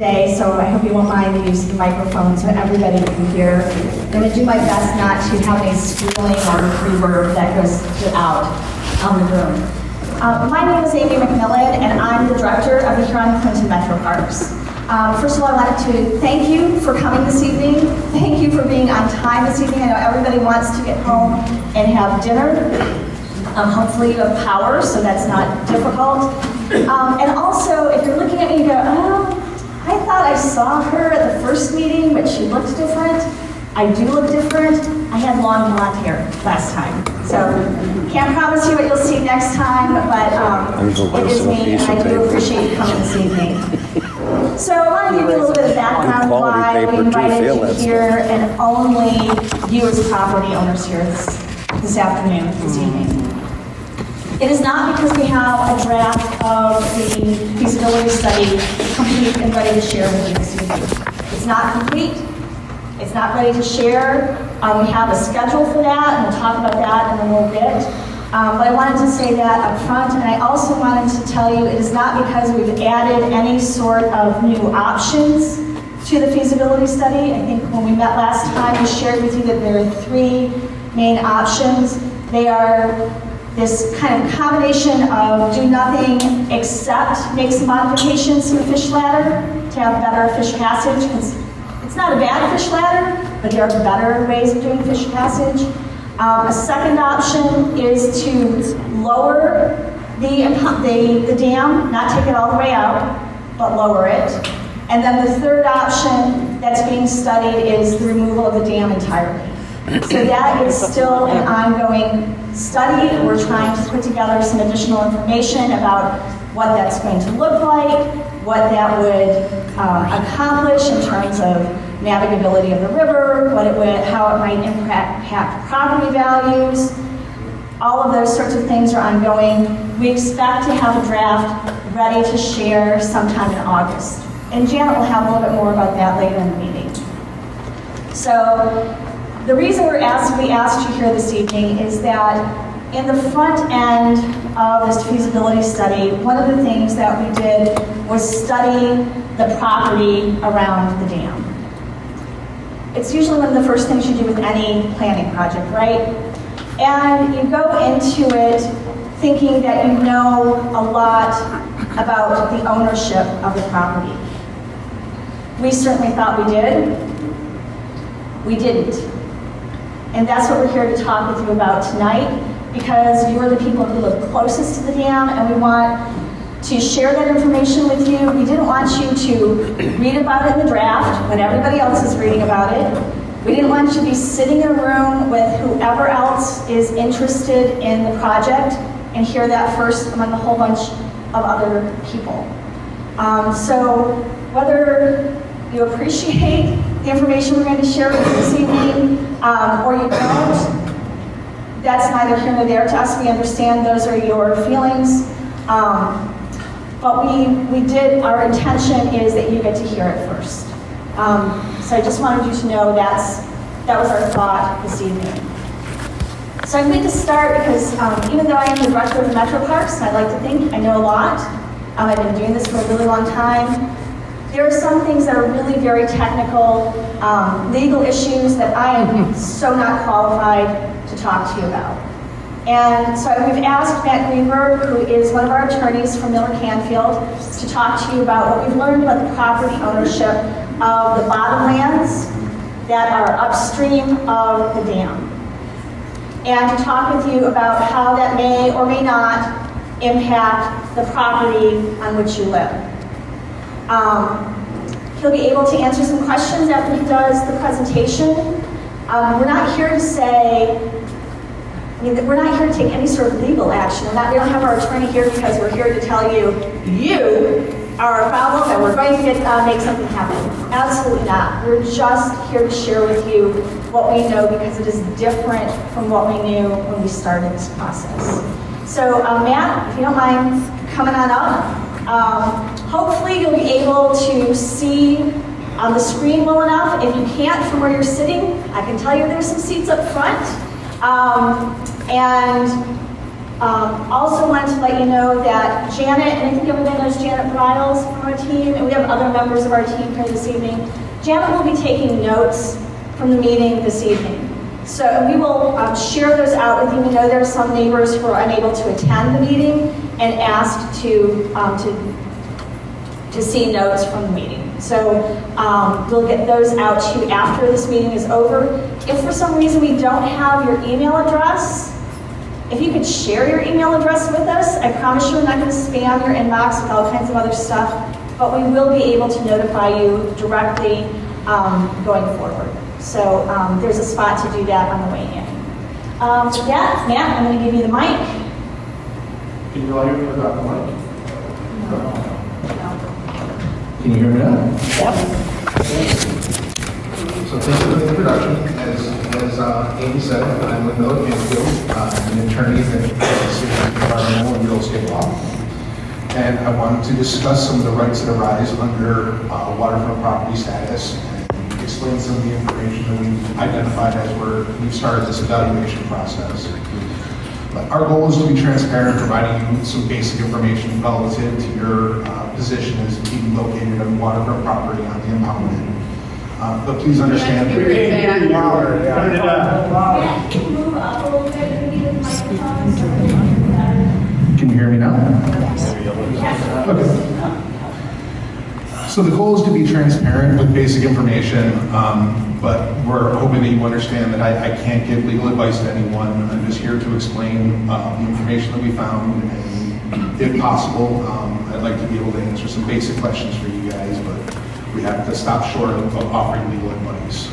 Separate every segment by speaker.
Speaker 1: today, so I hope you won't mind the use of the microphone so everybody can hear. I'm going to do my best not to have any squealing or reverb that goes out on the room. My name is Amy McMillan, and I'm the director of the Huron-Clinton Metro Parks. First of all, I wanted to thank you for coming this evening. Thank you for being on time this evening. I know everybody wants to get home and have dinner. Hopefully you have power, so that's not difficult. And also, if you're looking at me, you go, oh, I thought I saw her at the first meeting, but she looked different. I do look different. I had long blonde hair last time. So can't promise you what you'll see next time, but it is me, and I do appreciate you coming this evening. So I want to give you a little bit of background why we invited you here, and only you as property owners here this afternoon, this evening. It is not because we have a draft of the feasibility study complete and ready to share with you this evening. It's not complete. It's not ready to share. We have a schedule for that, and we'll talk about that in a little bit. But I wanted to say that up front, and I also wanted to tell you it is not because we've added any sort of new options to the feasibility study. I think when we met last time, we shared with you that there are three main options. They are this kind of combination of do nothing except make some modifications to the fish ladder to have better fish passage, because it's not a bad fish ladder, but there are better ways of doing fish passage. A second option is to lower the dam, not take it all the way out, but lower it. And then the third option that's being studied is the removal of the dam entirely. So that is still an ongoing study. We're trying to put together some additional information about what that's going to look like, what that would accomplish in terms of navigability of the river, how it might impact property values. All of those sorts of things are ongoing. We expect to have a draft ready to share sometime in August. And Janet will have a little bit more about that later in the meeting. So the reason we asked you here this evening is that in the front end of this feasibility study, one of the things that we did was study the property around the dam. It's usually one of the first things you do with any planning project, right? And you go into it thinking that you know a lot about the ownership of the property. We certainly thought we did. We didn't. And that's what we're here to talk with you about tonight, because you're the people who live closest to the dam, and we want to share that information with you. We didn't want you to read about it in the draft when everybody else is reading about it. We didn't want you to be sitting in a room with whoever else is interested in the project and hear that first among a whole bunch of other people. So whether you appreciate the information we're going to share with you this evening, or you don't, that's neither here nor there to us. We understand those are your feelings. But our intention is that you get to hear it first. So I just wanted you to know that was our thought this evening. So I'm going to start because even though I am the director of the Metro Parks, I like to think I know a lot. I've been doing this for a really long time. There are some things that are really very technical, legal issues that I am so not qualified to talk to you about. And so we've asked Matt Greenberg, who is one of our attorneys from Miller Canfield, to talk to you about what we've learned about the property ownership of the bottomlands that are upstream of the dam. And to talk with you about how that may or may not impact the property on which you live. He'll be able to answer some questions after he does the presentation. We're not here to say, we're not here to take any sort of legal action. We don't have our attorney here because we're here to tell you, you are a problem and we're going to make something happen. Absolutely not. We're just here to share with you what we know, because it is different from what we knew when we started this process. So Matt, if you don't mind coming on up. Hopefully you'll be able to see on the screen well enough. If you can't from where you're sitting, I can tell you there's some seats up front. And Also wanted to let you know that Janet, and I think everybody knows Janet Bryles from our team, and we have other members of our team here this evening. Janet will be taking notes from the meeting this evening. So we will share those out with you. We know there are some neighbors who are unable to attend the meeting and asked to see notes from the meeting. So we'll get those out to you after this meeting is over. If for some reason we don't have your email address, if you could share your email address with us, I promise you we're not going to spam your inbox with all kinds of other stuff, but we will be able to notify you directly going forward. So there's a spot to do that on the way in. With that, Matt, I'm going to give you the mic.
Speaker 2: Can you all hear me without the mic?
Speaker 1: No.
Speaker 2: Can you hear me now?
Speaker 1: Yep.
Speaker 2: So thank you for the introduction. As Amy said, I'm Linda Mansfield, an attorney at the City of Environmental and Real Estate Law. And I wanted to discuss some of the rights that arise under waterfront property status and explain some of the information that we've identified as we've started this evaluation process. Our goal is to be transparent, providing you some basic information relative to your position as being located on waterfront property on the impoundment. But please understand.
Speaker 1: Can you move up a little bit and be with the microphone?
Speaker 2: Can you hear me now?
Speaker 1: Yes.
Speaker 2: Okay. So the goal is to be transparent with basic information, but we're hoping that you understand that I can't give legal advice to anyone. I'm just here to explain the information that we found, and if possible, I'd like to be able to answer some basic questions for you guys, but we have to stop short of offering legal advice.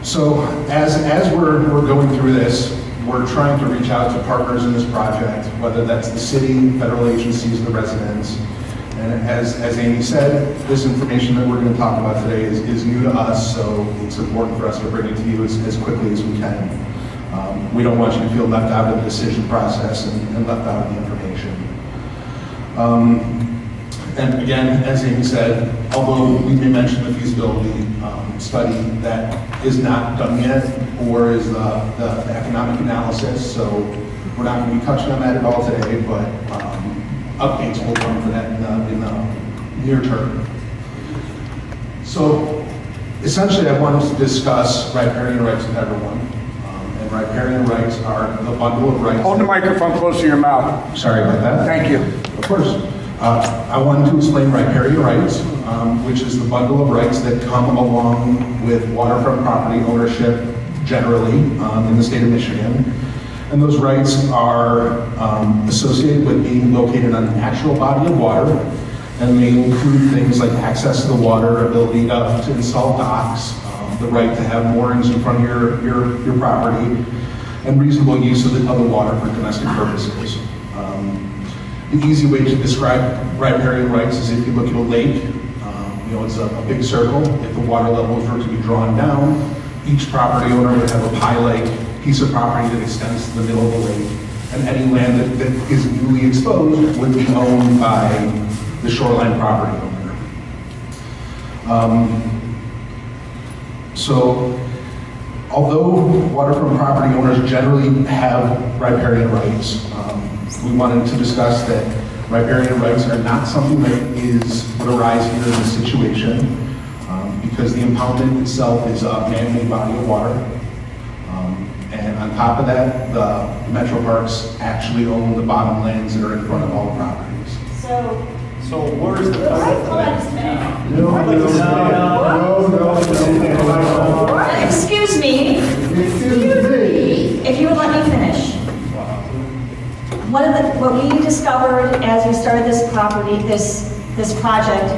Speaker 2: So as we're going through this, we're trying to reach out to partners in this project, whether that's the city, federal agencies, the residents. And as Amy said, this information that we're going to talk about today is new to us, so it's important for us to bring it to you as quickly as we can. We don't want you to feel left out of the decision process and left out of the information. And again, as Amy said, although we may mention the feasibility study, that is not done yet, or is the economic analysis, so we're not going to be touching on that at all today, but updates will come for that in the near term. So essentially I wanted to discuss riparian rights with everyone. And riparian rights are the bundle of rights.
Speaker 3: Hold the microphone close to your mouth.
Speaker 2: Sorry about that.
Speaker 3: Thank you.
Speaker 2: Of course. I wanted to explain riparian rights, which is the bundle of rights that come along with waterfront property ownership generally in the state of Michigan. And those rights are associated with being located on a natural body of water, and they include things like access to the water, ability to install docks, the right to have moorings in front of your property, and reasonable use of the water for domestic purposes. The easy way to describe riparian rights is if you look at a lake, it's a big circle. If the water levels were to be drawn down, each property owner would have a pie-like piece of property that extends to the middle of the lake, and any land that is newly exposed would be owned by the shoreline property owner. So, although waterfront property owners generally have riparian rights, we wanted to discuss that riparian rights are not something that would arise here in this situation, because the impoundment itself is a man-made body of water. And on top of that, the Metro Parks actually own the bottom lands that are in front of all the properties.
Speaker 4: So where's the
Speaker 1: Excuse me. If you would let me finish. What we discovered as we started this property, this project,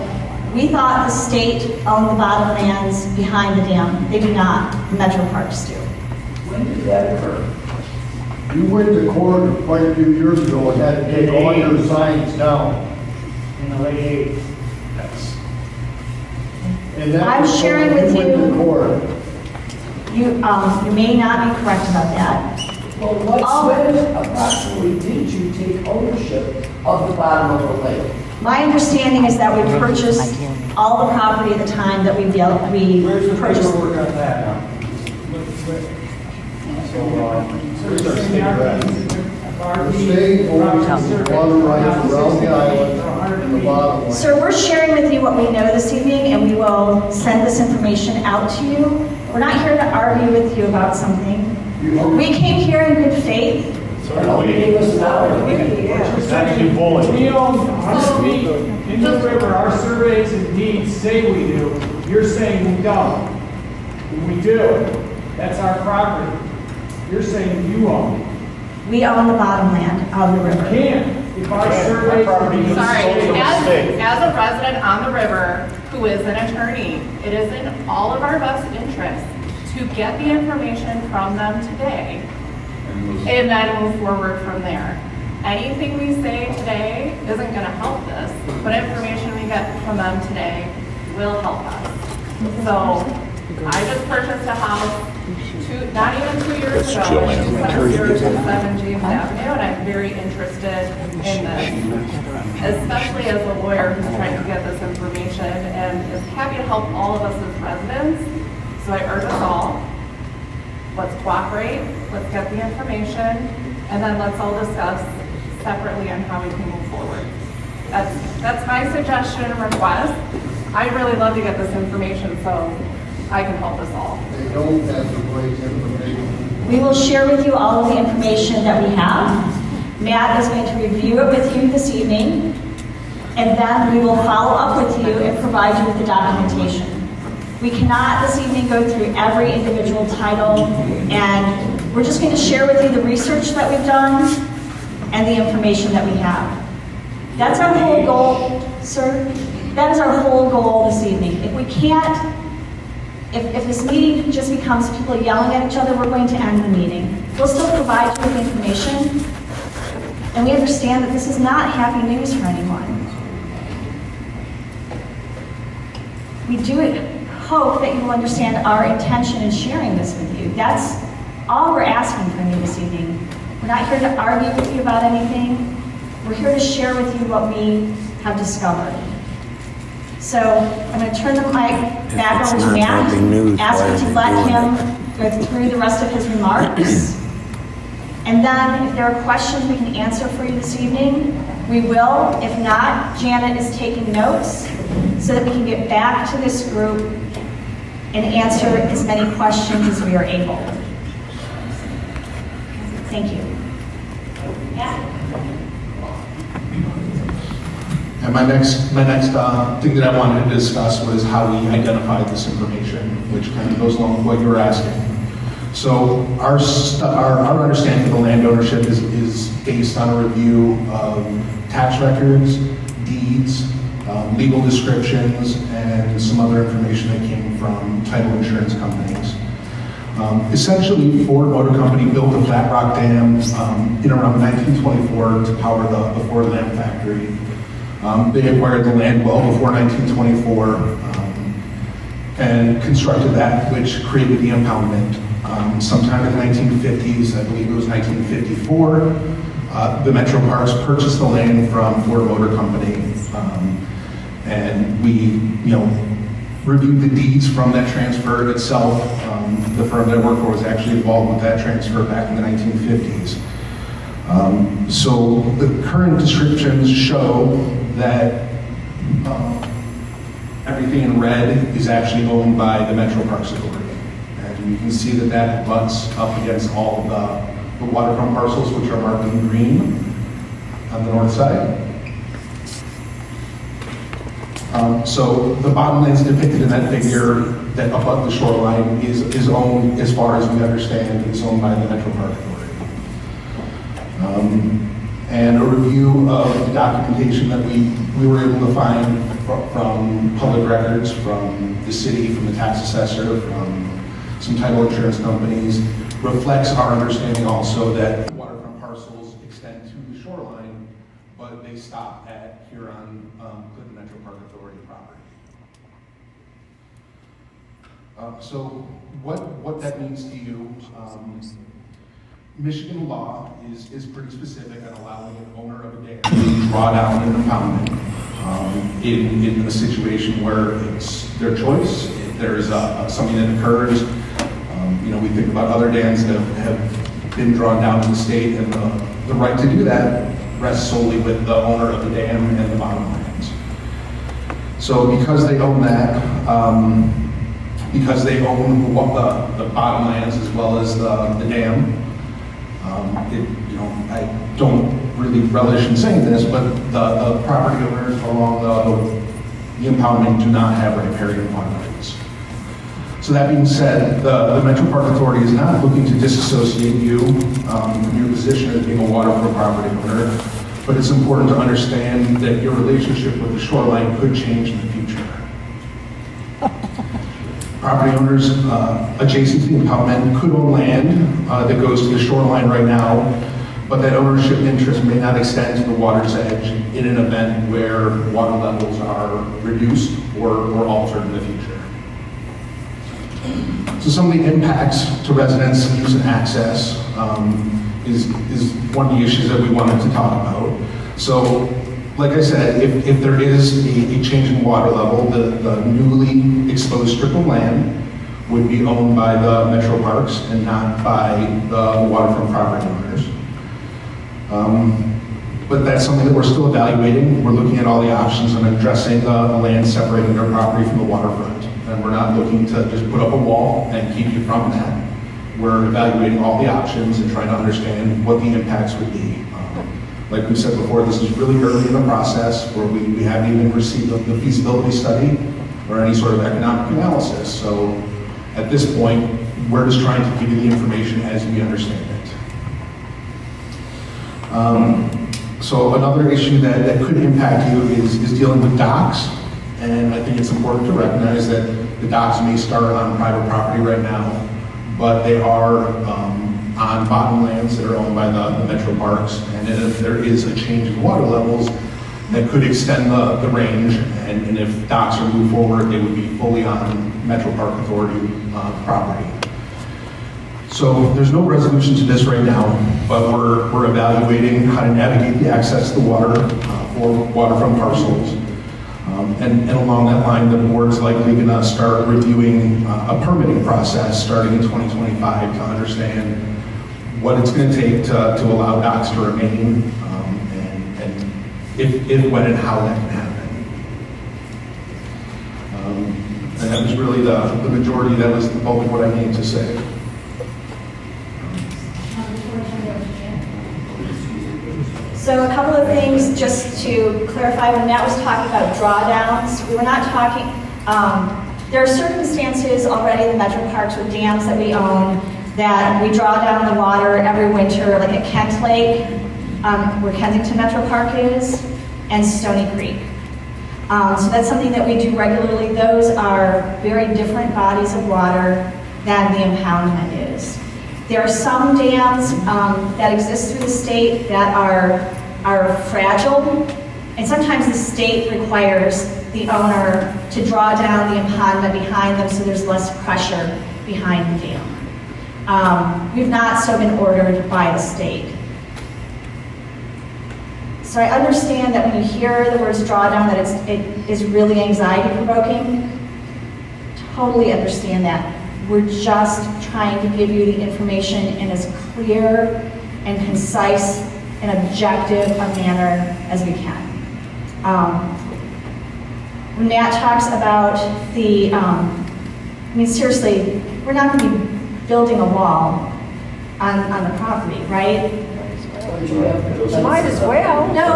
Speaker 1: we thought the state owned the bottom lands behind the dam. They do not. Metro Parks do.
Speaker 4: When did that occur?
Speaker 5: You went to court quite a few years ago and had to take all your signs down.
Speaker 4: In the late 80s.
Speaker 2: Yes.
Speaker 5: And that
Speaker 1: I'm
Speaker 5: was
Speaker 1: sharing
Speaker 5: when
Speaker 1: with
Speaker 5: went
Speaker 1: you-
Speaker 5: to court.
Speaker 1: You may not be correct about that.
Speaker 6: Well, when approximately did you take ownership of the bottom of the lake?
Speaker 1: My understanding is that we purchased all the property at the time that we
Speaker 4: Where's the
Speaker 1: purchased.
Speaker 4: paperwork on that now? Where's our state rep?
Speaker 5: The state owns the water rights around the island and the bottom line.
Speaker 1: Sir, we're sharing with you what we know this evening, and we will send this information out to you. We're not here to argue with you about something. We came here in good faith.
Speaker 4: So we,
Speaker 6: Give us an hour.
Speaker 4: it's actually bullying.
Speaker 7: We own 100 feet in the river, our surveys and deeds say we do. You're saying we don't. We do. That's our property. You're saying you own.
Speaker 1: We own the bottom land of the river.
Speaker 7: Can't. If our surveys
Speaker 4: Our property
Speaker 7: and deeds
Speaker 4: is
Speaker 8: Sorry,
Speaker 4: social mistake.
Speaker 8: as a resident on the river who is an attorney, it is in all of our best interest to get the information from them today and then move forward from there. Anything we say today isn't gonna help this, but information we get from them today will help us. So I just purchased a house not even 2 years ago, it's 027 James Avenue, and I'm very interested in this, especially as a lawyer who's trying to get this information and is happy to help all of us as residents. So I urge us all, let's cooperate, let's get the information, and then let's all discuss separately on how we can move forward. That's my suggestion and request. I'd really love to get this information so I can help us all.
Speaker 5: They don't have the right information.
Speaker 1: We will share with you all of the information that we have. Matt is going to review it with you this evening, and then we will follow up with you and provide you with the documentation. We cannot this evening go through every individual title, and we're just going to share with you the research that we've done and the information that we have. That's our whole goal, sir. That is our whole goal this evening. If we can't, if this meeting just becomes people yelling at each other, we're going to end the meeting. We'll still provide you with information, and we understand that this is not happy news for anyone. We do hope that you will understand our intention in sharing this with you. That's all we're asking from you this evening. We're not here to argue with you about anything. We're here to share with you what we have discovered. So I'm going to turn the mic back over to Matt, ask you to let him go through the rest of his remarks. And then if there are questions we can answer for you this evening, we will. If not, Janet is taking notes so that we can get back to this group and answer as many questions as we are able. Thank you. Matt?
Speaker 2: And my next thing that I wanted to discuss was how we identified this information, which kind of goes along with what you were asking. So our understanding of the land ownership is based on a review of tax records, deeds, legal descriptions, and some other information that came from title insurance companies. Essentially, Ford Motor Company built the Flat Rock Dam in around 1924 to power the Ford Lamp factory. They acquired the land well before 1924 and constructed that, which created the impoundment. Sometime in the 1950s, I believe it was 1954, the Metro Parks purchased the land from Ford Motor Company, and we, reviewed the deeds from that transfer itself. The firm that I worked for was actually involved with that transfer back in the 1950s. So the current descriptions show that everything in red is actually owned by the Metro Parks Authority. And you can see that that butts up against all the waterfront parcels, which are marked in green on the north side. So the bottomlands depicted in that figure that above the shoreline is owned, as far as we understand, is owned by the Metro Park Authority. And a review of the documentation that we were able to find from public records, from the city, from the tax assessor, from some title insurance companies, reflects our understanding also that waterfront parcels extend to the shoreline, but they stop at here on Clinton Metro Park Authority property. So what that means to you, Michigan law is pretty specific on allowing an owner of a dam to draw down an impoundment in a situation where it's their choice. If there's something that occurs, we think about other dams that have been drawn down in the state, and the right to do that rests solely with the owner of the dam and the bottomlands. So because they own that, because they own the bottomlands as well as the dam, I don't really relish in saying this, but the property owners along the impoundment do not have riparian water rights. So that being said, the Metro Park Authority is not looking to disassociate you from your position as being a waterfront property owner, but it's important to understand that your relationship with the shoreline could change in the future. Property owners adjacent to the impoundment could own land that goes to the shoreline right now, but that ownership interest may not extend to the water's edge in an event where water levels are reduced or altered in the future. So some of the impacts to residents' use and access is one of the issues that we wanted to talk about. So, like I said, if there is a change in water level, the newly exposed strip of land would be owned by the Metro Parks and not by the waterfront property owners. But that's something that we're still evaluating. We're looking at all the options and addressing the land separating their property from the waterfront. And we're not looking to just put up a wall and keep you from that. We're evaluating all the options and trying to understand what the impacts would be. Like we said before, this is really early in the process where we haven't even received the feasibility study or any sort of economic analysis. So at this point, we're just trying to give you the information as we understand it. So another issue that could impact you is dealing with docks. And I think it's important to recognize that the docks may start on private property right now, but they are on bottomlands that are owned by the Metro Parks. And if there is a change in water levels, that could extend the range. And if docks are moved forward, they would be fully on Metro Park Authority property. So there's no resolution to this right now, but we're evaluating how to navigate the access to the water for waterfront parcels. And along that line, the board's likely going to start reviewing a permitting process starting in 2025 to understand what it's going to take to allow docks to remain, and if, when, and how that can happen. And that was really the majority, that was the bulk of what I needed to say.
Speaker 1: So a couple of things just to clarify, when Matt was talking about drawdowns, we were not talking, there are circumstances already in the Metro Parks with dams that we own that we draw down the water every winter, like at Kent Lake, where Kensington Metro Park is, and Stony Creek. So that's something that we do regularly. Those are very different bodies of water than the impoundment is. There are some dams that exist through the state that are fragile, and sometimes the state requires the owner to draw down the impoundment behind them so there's less pressure behind the dam. We've not so been ordered by the state. So I understand that when you hear the words drawdown that it is really anxiety provoking. Totally understand that. We're just trying to give you the information in as clear and concise and objective a manner as we can. When Matt talks about the, I mean, seriously, we're not going to be building a wall on the property, right?
Speaker 6: Might as well.
Speaker 1: No.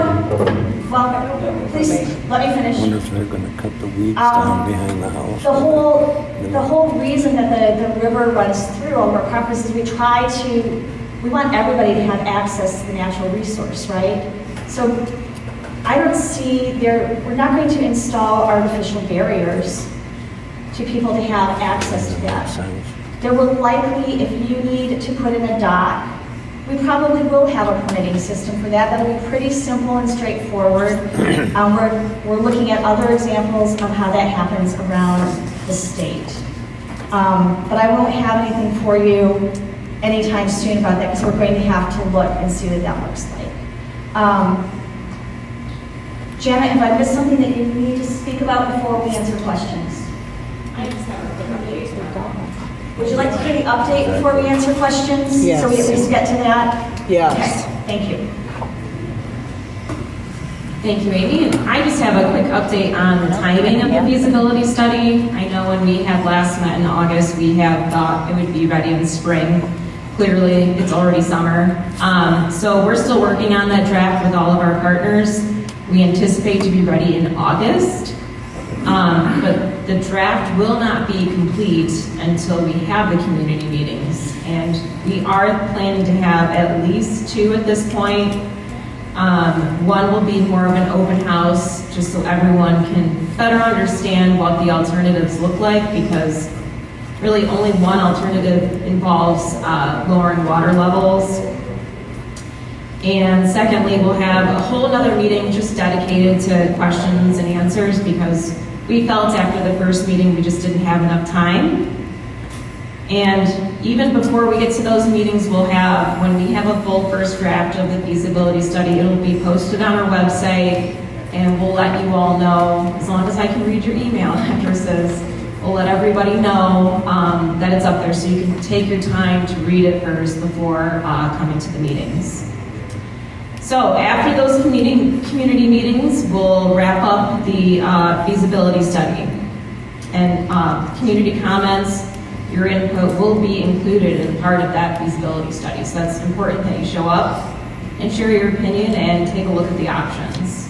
Speaker 1: Well, please let me finish.
Speaker 9: I wonder if they're going to cut the weeds down behind the house.
Speaker 1: The whole reason that the river runs through all of our properties is we want everybody to have access to the natural resource, right? So I don't see we're not going to install artificial barriers to people to have access to that. There will likely, if you need to put in a dock, we probably will have a permitting system for that. That'll be pretty simple and straightforward. We're looking at other examples of how that happens around the state. But I won't have anything for you anytime soon about that because we're going to have to look and see what that looks like. Janet, have I missed something that you need to speak about before we answer questions?
Speaker 8: I just have a quick update.
Speaker 1: Would you like to hear the update before we answer questions?
Speaker 6: Yes.
Speaker 1: So we at least get to that?
Speaker 6: Yes.
Speaker 1: Okay, thank you.
Speaker 10: Thank you, Amy. And I just have a quick update on the timing of the feasibility study. I know when we had last met in August, we had thought it would be ready in the spring. Clearly, it's already summer. So we're still working on that draft with all of our partners. We anticipate to be ready in August. But the draft will not be complete until we have the community meetings. And we are planning to have at least 2 at this point. One will be more of an open house, just so everyone can better understand what the alternatives look like, because really only one alternative involves lowering water levels. And secondly, we'll have a whole other meeting just dedicated to questions and answers, because we felt after the first meeting we just didn't have enough time. And even before we get to those meetings, we'll have, when we have a full first draft of the feasibility study, it'll be posted on our website, and we'll let you all know, as long as I can read your email addresses, we'll let everybody know that it's up there, so you can take your time to read it first before coming to the meetings. So after those community meetings, we'll wrap up the feasibility study. And community comments, your input will be included in part of that feasibility study. So that's important that you show up and share your opinion and take a look at the options.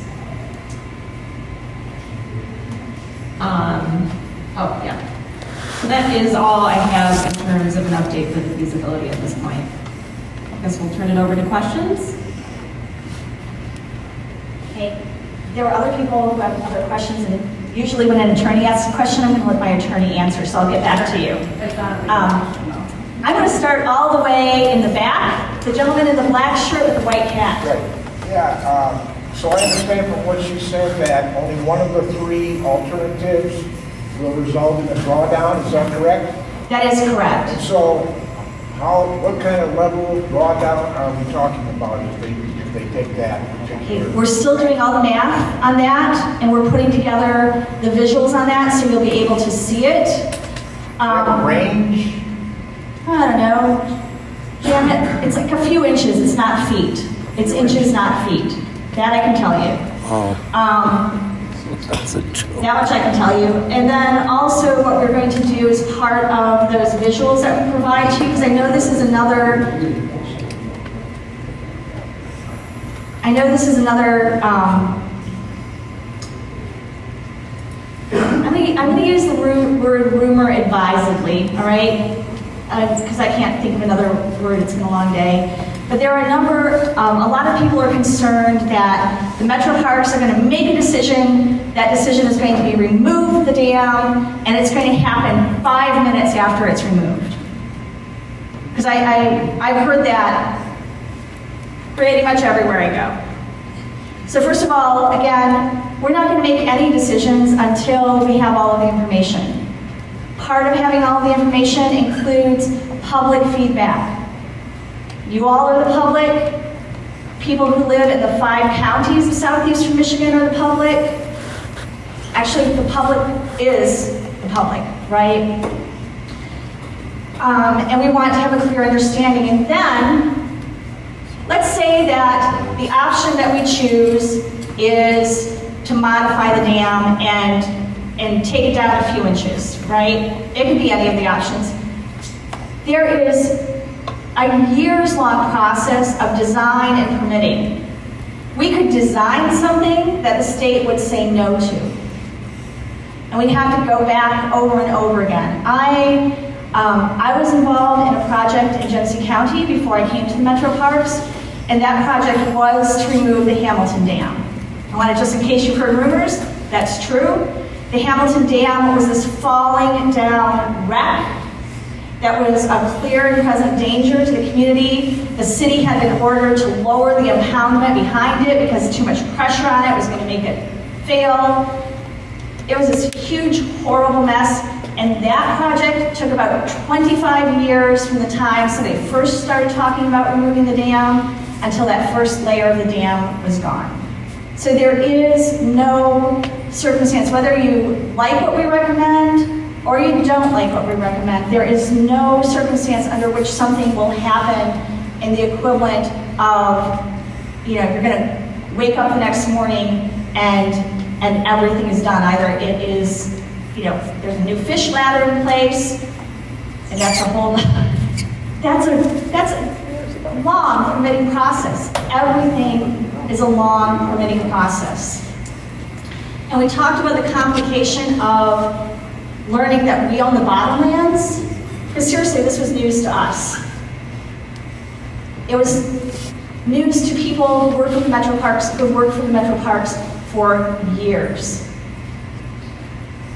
Speaker 10: Oh, yeah. So that is all I have in terms of an update for the feasibility at this point. I guess we'll turn it over to questions.
Speaker 1: Okay, there were other people who have other questions, and usually when an attorney asks a question, I'm going to let my attorney answer, so I'll get back to you. I'm going to start all the way in the back, the gentleman in the black shirt with the white hat.
Speaker 11: Right. Yeah, so I understand from what she said that only one of the 3 alternatives will result in a drawdown, is that correct?
Speaker 1: That is correct.
Speaker 11: And so what kind of level of drawdown are we talking about if they take that particular?
Speaker 1: We're still doing all the math on that, and we're putting together the visuals on that, so you'll be able to see it.
Speaker 11: Range?
Speaker 1: I don't know. Jim, it's like a few inches, it's not feet. It's inches, not feet. That I can tell you.
Speaker 9: Oh, that's a joke.
Speaker 1: That much I can tell you. And then also what we're going to do is part of those visuals that we provide to you, because I know this is another, I'm going to use the word rumor advisedly, all right? Because I can't think of another word, it's been a long day. But there are a lot of people are concerned that the metro parks are going to make a decision, that decision is going to be remove the dam, and it's going to happen 5 minutes after it's removed. Because I've heard that pretty much everywhere I go. So first of all, again, we're not going to make any decisions until we have all of the information. Part of having all of the information includes public feedback. You all are the public. People who live in the 5 counties of southeastern Michigan are the public. Actually, the public is the public, right? And we want to have a clear understanding. And then, let's say that the option that we choose is to modify the dam and take it down a few inches, right? It could be any of the options. There is a years-long process of design and permitting. We could design something that the state would say no to. And we'd have to go back over and over again. I was involved in a project in Genesee County before I came to the Metro Parks, and that project was to remove the Hamilton Dam. I want to, just in case you've heard rumors, that's true. The Hamilton Dam was this falling down wreck that was a clear and present danger to the community. The city had been ordered to lower the impoundment behind it because too much pressure on it was going to make it fail. It was this huge, horrible mess, and that project took about 25 years from the time somebody first started talking about removing the dam until that first layer of the dam was gone. So there is no circumstance, whether you like what we recommend or you don't like what we recommend, there is no circumstance under which something will happen in the equivalent of, you know, you're gonna wake up the next morning and everything is done. Either it is, you know, there's a new fish ladder in place, and that's a whole, that's a long permitting process. Everything is a long permitting process. And we talked about the complication of learning that we own the bottomlands, because seriously, this was news to us. It was news to people who work with the Metro Parks, who worked for the Metro Parks for years.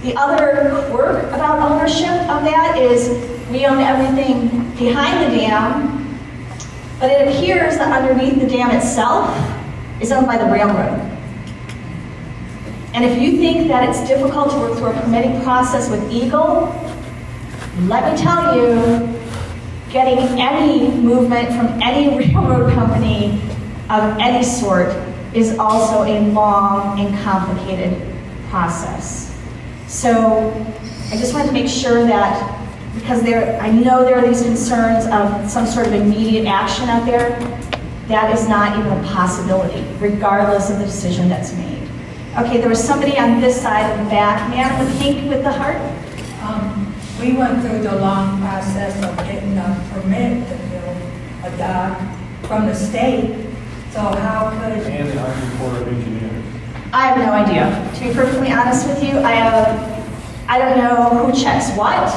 Speaker 1: The other quirk about ownership of that is we own everything behind the dam, but it appears that underneath the dam itself is owned by the railroad. And if you think that it's difficult to work through a permitting process with Eagle, let me tell you, getting any movement from any railroad company of any sort is also a long and complicated process. So I just wanted to make sure that, because I know there are these concerns of some sort of immediate action out there, that is not even a possibility, regardless of the decision that's made. Okay, there was somebody on this side of the back, man with pink with the heart.
Speaker 12: We went through the long process of getting a permit to build a dock from the state, so how could...
Speaker 4: And the Army Corps of Engineers.
Speaker 1: I have no idea. To be perfectly honest with you, I don't know who checks what.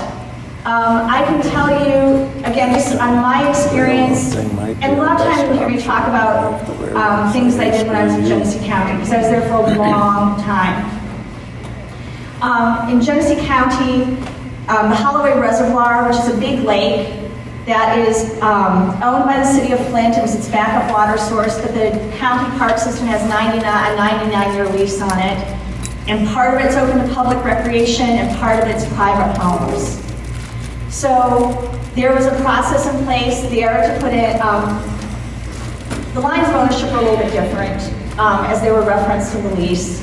Speaker 1: I can tell you, again, just on my experience, and a lot of times you hear me talk about things that I did when I was in Genesee County, because I was there for a long time. In Genesee County, the Holloway Reservoir, which is a big lake that is owned by the city of Flint. It was its backup water source, but the county park system has a 99-year lease on it. And part of it's open to public recreation and part of it's private homes. So there was a process in place there to put in, the lines of ownership were a little bit different as they were referenced in the lease.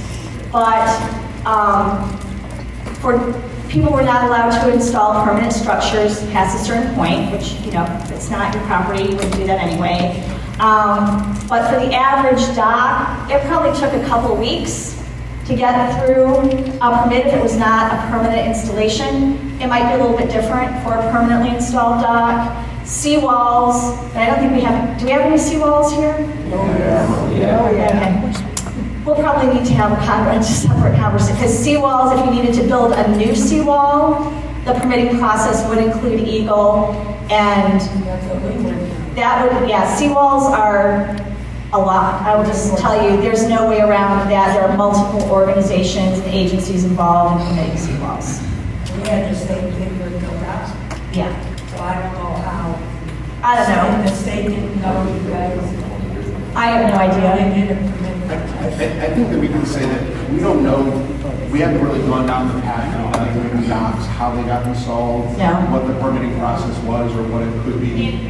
Speaker 1: But people were not allowed to install permanent structures past a certain point, which, you know, if it's not your property, you wouldn't do that anyway. But for the average dock, it probably took a couple of weeks to get through a permit if it was not a permanent installation. It might be a little bit different for a permanently installed dock. Seawalls, and I don't think we have, do we have any seawalls here? Okay. We'll probably need to have a separate conversation, because seawalls, if you needed to build a new seawall, the permitting process would include Eagle, and that would, yeah, seawalls are a lot. I will just tell you, there's no way around that. There are multiple organizations and agencies involved in permitting seawalls.
Speaker 12: We had to say they were built out.
Speaker 1: Yeah.
Speaker 12: So I don't know how.
Speaker 1: I don't know.
Speaker 12: The state didn't know you guys.
Speaker 1: I have no idea.
Speaker 12: They did a permit.
Speaker 2: I think that we can say that we don't know, we haven't really gone down the path of other docks, how they got installed,
Speaker 1: No.
Speaker 2: what the permitting process was, or what it could be.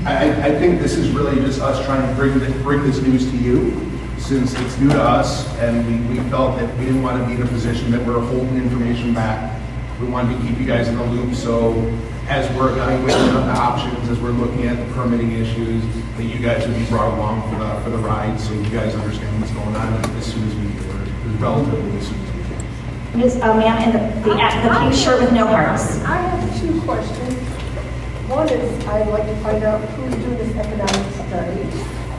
Speaker 2: I think this is really just us trying to bring this news to you, since it's new to us, and we felt that we didn't want to be in a position that we're holding information back. We wanted to keep you guys in the loop, so as we're evaluating the options, as we're looking at the permitting issues, that you guys would be brought along for the ride, so you guys understand what's going on as soon as we can, or relatively as soon as we can.
Speaker 1: Ms. Ma'am in the pink shirt with no hearts.
Speaker 13: I have two questions. One is, I'd like to find out who's doing this economic study.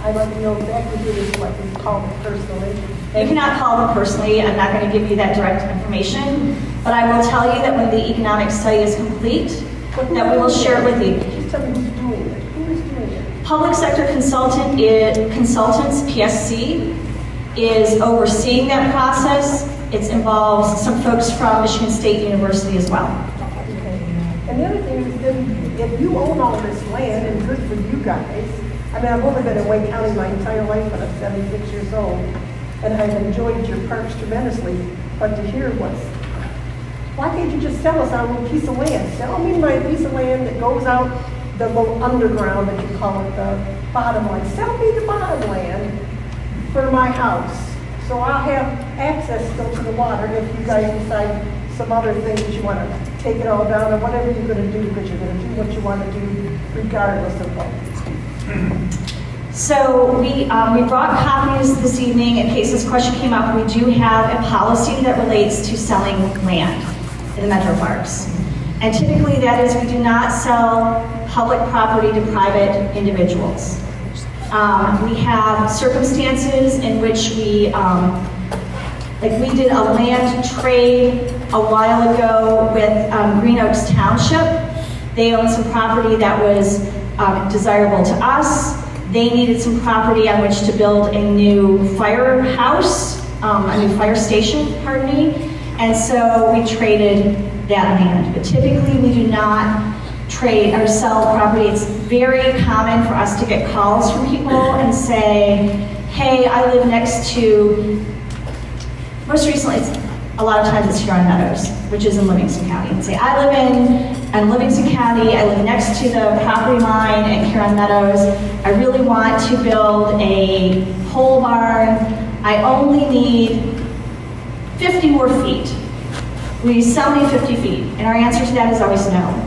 Speaker 13: I'd like to know exactly who this is, so I can call them personally.
Speaker 1: You cannot call them personally. I'm not going to give you that direct information, but I will tell you that when the economic study is complete, that we will share it with you.
Speaker 13: Just tell me who's doing it. Who is doing it?
Speaker 1: Public sector consultants, PSC, is overseeing that process. It involves some folks from Michigan State University as well.
Speaker 13: Okay. And the other thing is, then, if you own all this land, and good for you guys, I mean, I've only been in Wayne County my entire life, but I'm 76 years old, and I've enjoyed your parks tremendously, but to hear why can't you just sell us our little piece of land? Sell me my piece of land that goes out the little underground that you call it, the bottom line. Sell me the bottom land for my house. So I'll have access still to the water if you guys decide some other things, you want to take it all down, or whatever you're going to do, because you're going to do what you want to do regardless of what.
Speaker 1: So we brought copies this evening in case this question came up. We do have a policy that relates to selling land in the metro parks. And typically that is we do not sell public property to private individuals. We have circumstances in which like we did a land trade a while ago with Green Oaks Township. They owned some property that was desirable to us. They needed some property on which to build a new firehouse, a new fire station, pardon me. And so we traded that land. But typically we do not trade or sell property. It's very common for us to get calls from people and say, hey, I live next to, most recently, a lot of times it's Huron Meadows, which is in Livingston County. And say, I live in Livingston County, I live next to the property line at Huron Meadows. I really want to build a pole barn. I only need 50 more feet. Will you sell me 50 feet? And our answer to that is always no.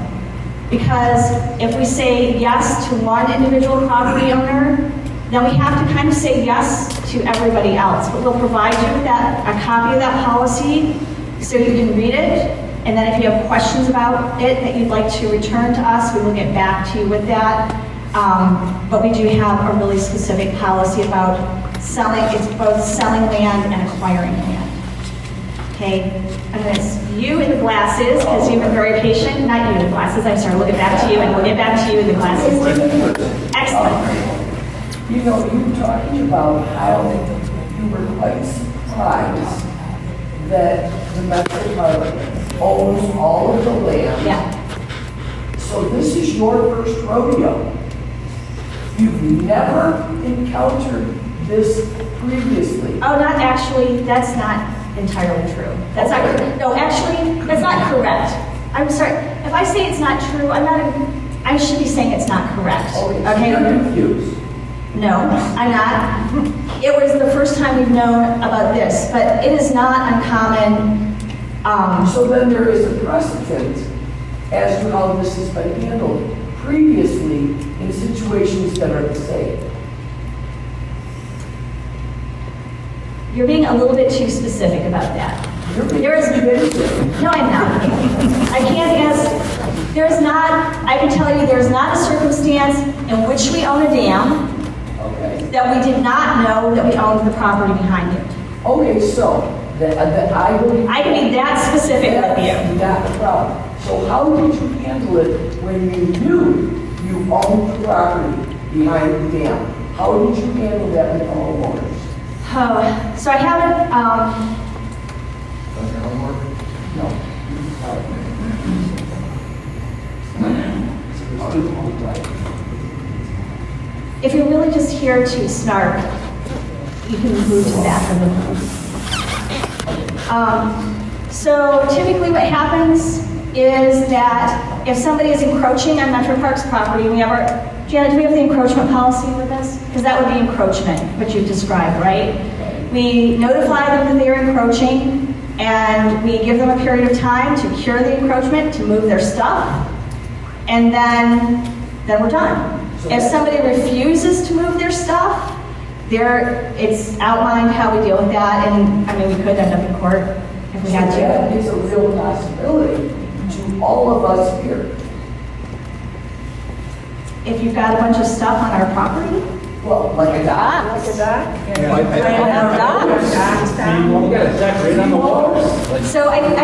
Speaker 1: Because if we say yes to one individual property owner, then we have to kind of say yes to everybody else. But we'll provide you with a copy of that policy so you can read it. And then if you have questions about it that you'd like to return to us, we will get back to you with that. But we do have a really specific policy about selling. It's both selling land and acquiring land. Okay, I'm going to you in the glasses because you've been very patient. Not you in the glasses. I'm sorry. We'll get back to you, and we'll get back to you in the glasses too. Excellent.
Speaker 6: You know, you were talking about how you were quite surprised that the Metro Park owns all of the land.
Speaker 1: Yeah.
Speaker 6: So this is your first rodeo. You've never encountered this previously.
Speaker 1: Oh, not actually. That's not entirely true. That's not correct. No, actually, that's not correct. I'm sorry. If I say it's not true, I should be saying it's not correct.
Speaker 6: Okay? You're confused.
Speaker 1: No, I'm not. It was the first time we've known about this, but it is not uncommon.
Speaker 6: So then there is a precedent as to how this has been handled previously in situations that are the same.
Speaker 1: You're being a little bit too specific about that. There is no, I'm not. I can't ask. There is not. I can tell you, there is not a circumstance in which we own a dam that we did not know that we owned the property behind it.
Speaker 6: Okay, so I
Speaker 1: can be that specific with you.
Speaker 6: Not the problem. So how did you handle it when you knew you owned the property behind the dam? How did you handle that with the homeowners?
Speaker 1: Oh, so I haven't. If you're really just here to snark, you can move to the back of the room. So typically what happens is that if somebody is encroaching on Metro Parks property, Janet, do we have the encroachment policy with us? Because that would be encroachment, what you've described, right? We notify them that they're encroaching, and we give them a period of time to cure the encroachment, to move their stuff, and then we're done. If somebody refuses to move their stuff, it's outlined how we deal with that, and I mean, we could end up in court if we had to.
Speaker 6: That is a real possibility to all of us here.
Speaker 1: If you've got a bunch of stuff on our property?
Speaker 6: Well, like a dock.
Speaker 13: Like a dock?
Speaker 4: You got a deck right on the water.
Speaker 1: So I think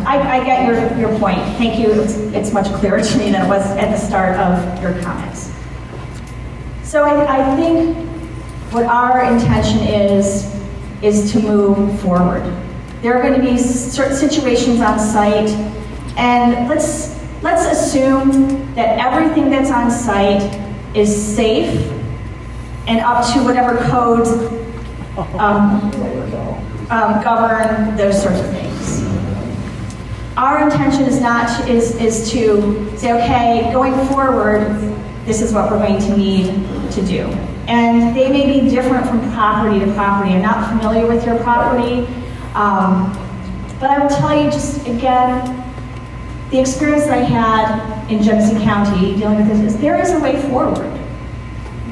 Speaker 1: I get your point. Thank you. It's much clearer to me than it was at the start of your comments. So I think what our intention is to move forward. There are going to be certain situations on site, and let's assume that everything that's on site is safe and up to whatever codes govern those sorts of things. Our intention is to say, okay, going forward, this is what we're going to need to do. And they may be different from property to property. I'm not familiar with your property. But I will tell you just again, the experience that I had in Genesee County dealing with this is there is a way forward.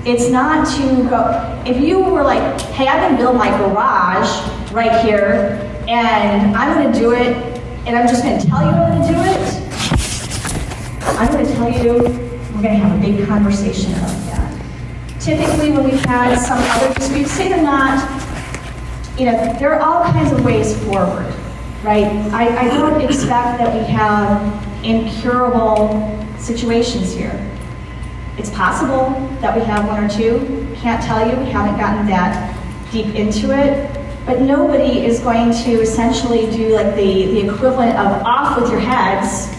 Speaker 1: It's not to go, if you were like, hey, I'm gonna build my garage right here and I'm gonna do it and I'm just gonna tell you I'm gonna do it, I'm gonna tell you we're gonna have a big conversation about that. Typically when we've had some other disputes, say they're not, there are all kinds of ways forward, right? I don't expect that we have incurable situations here. It's possible that we have one or two. Can't tell you, we haven't gotten that deep into it. But nobody is going to essentially do like the equivalent of off with your heads.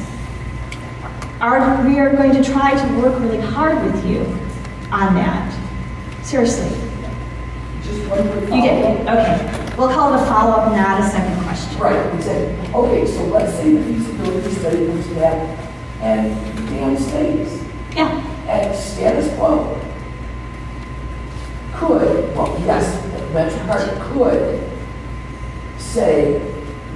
Speaker 1: We are going to try to work really hard with you on that. Seriously.
Speaker 6: Just one quick
Speaker 1: You get
Speaker 6: follow-up.
Speaker 1: okay. We'll call it a follow-up, not a second question.
Speaker 6: Right, exactly. Okay, so let's say the feasibility study comes back and the dam stays
Speaker 1: Yeah.
Speaker 6: at status quo. Yes, MetroCard could say,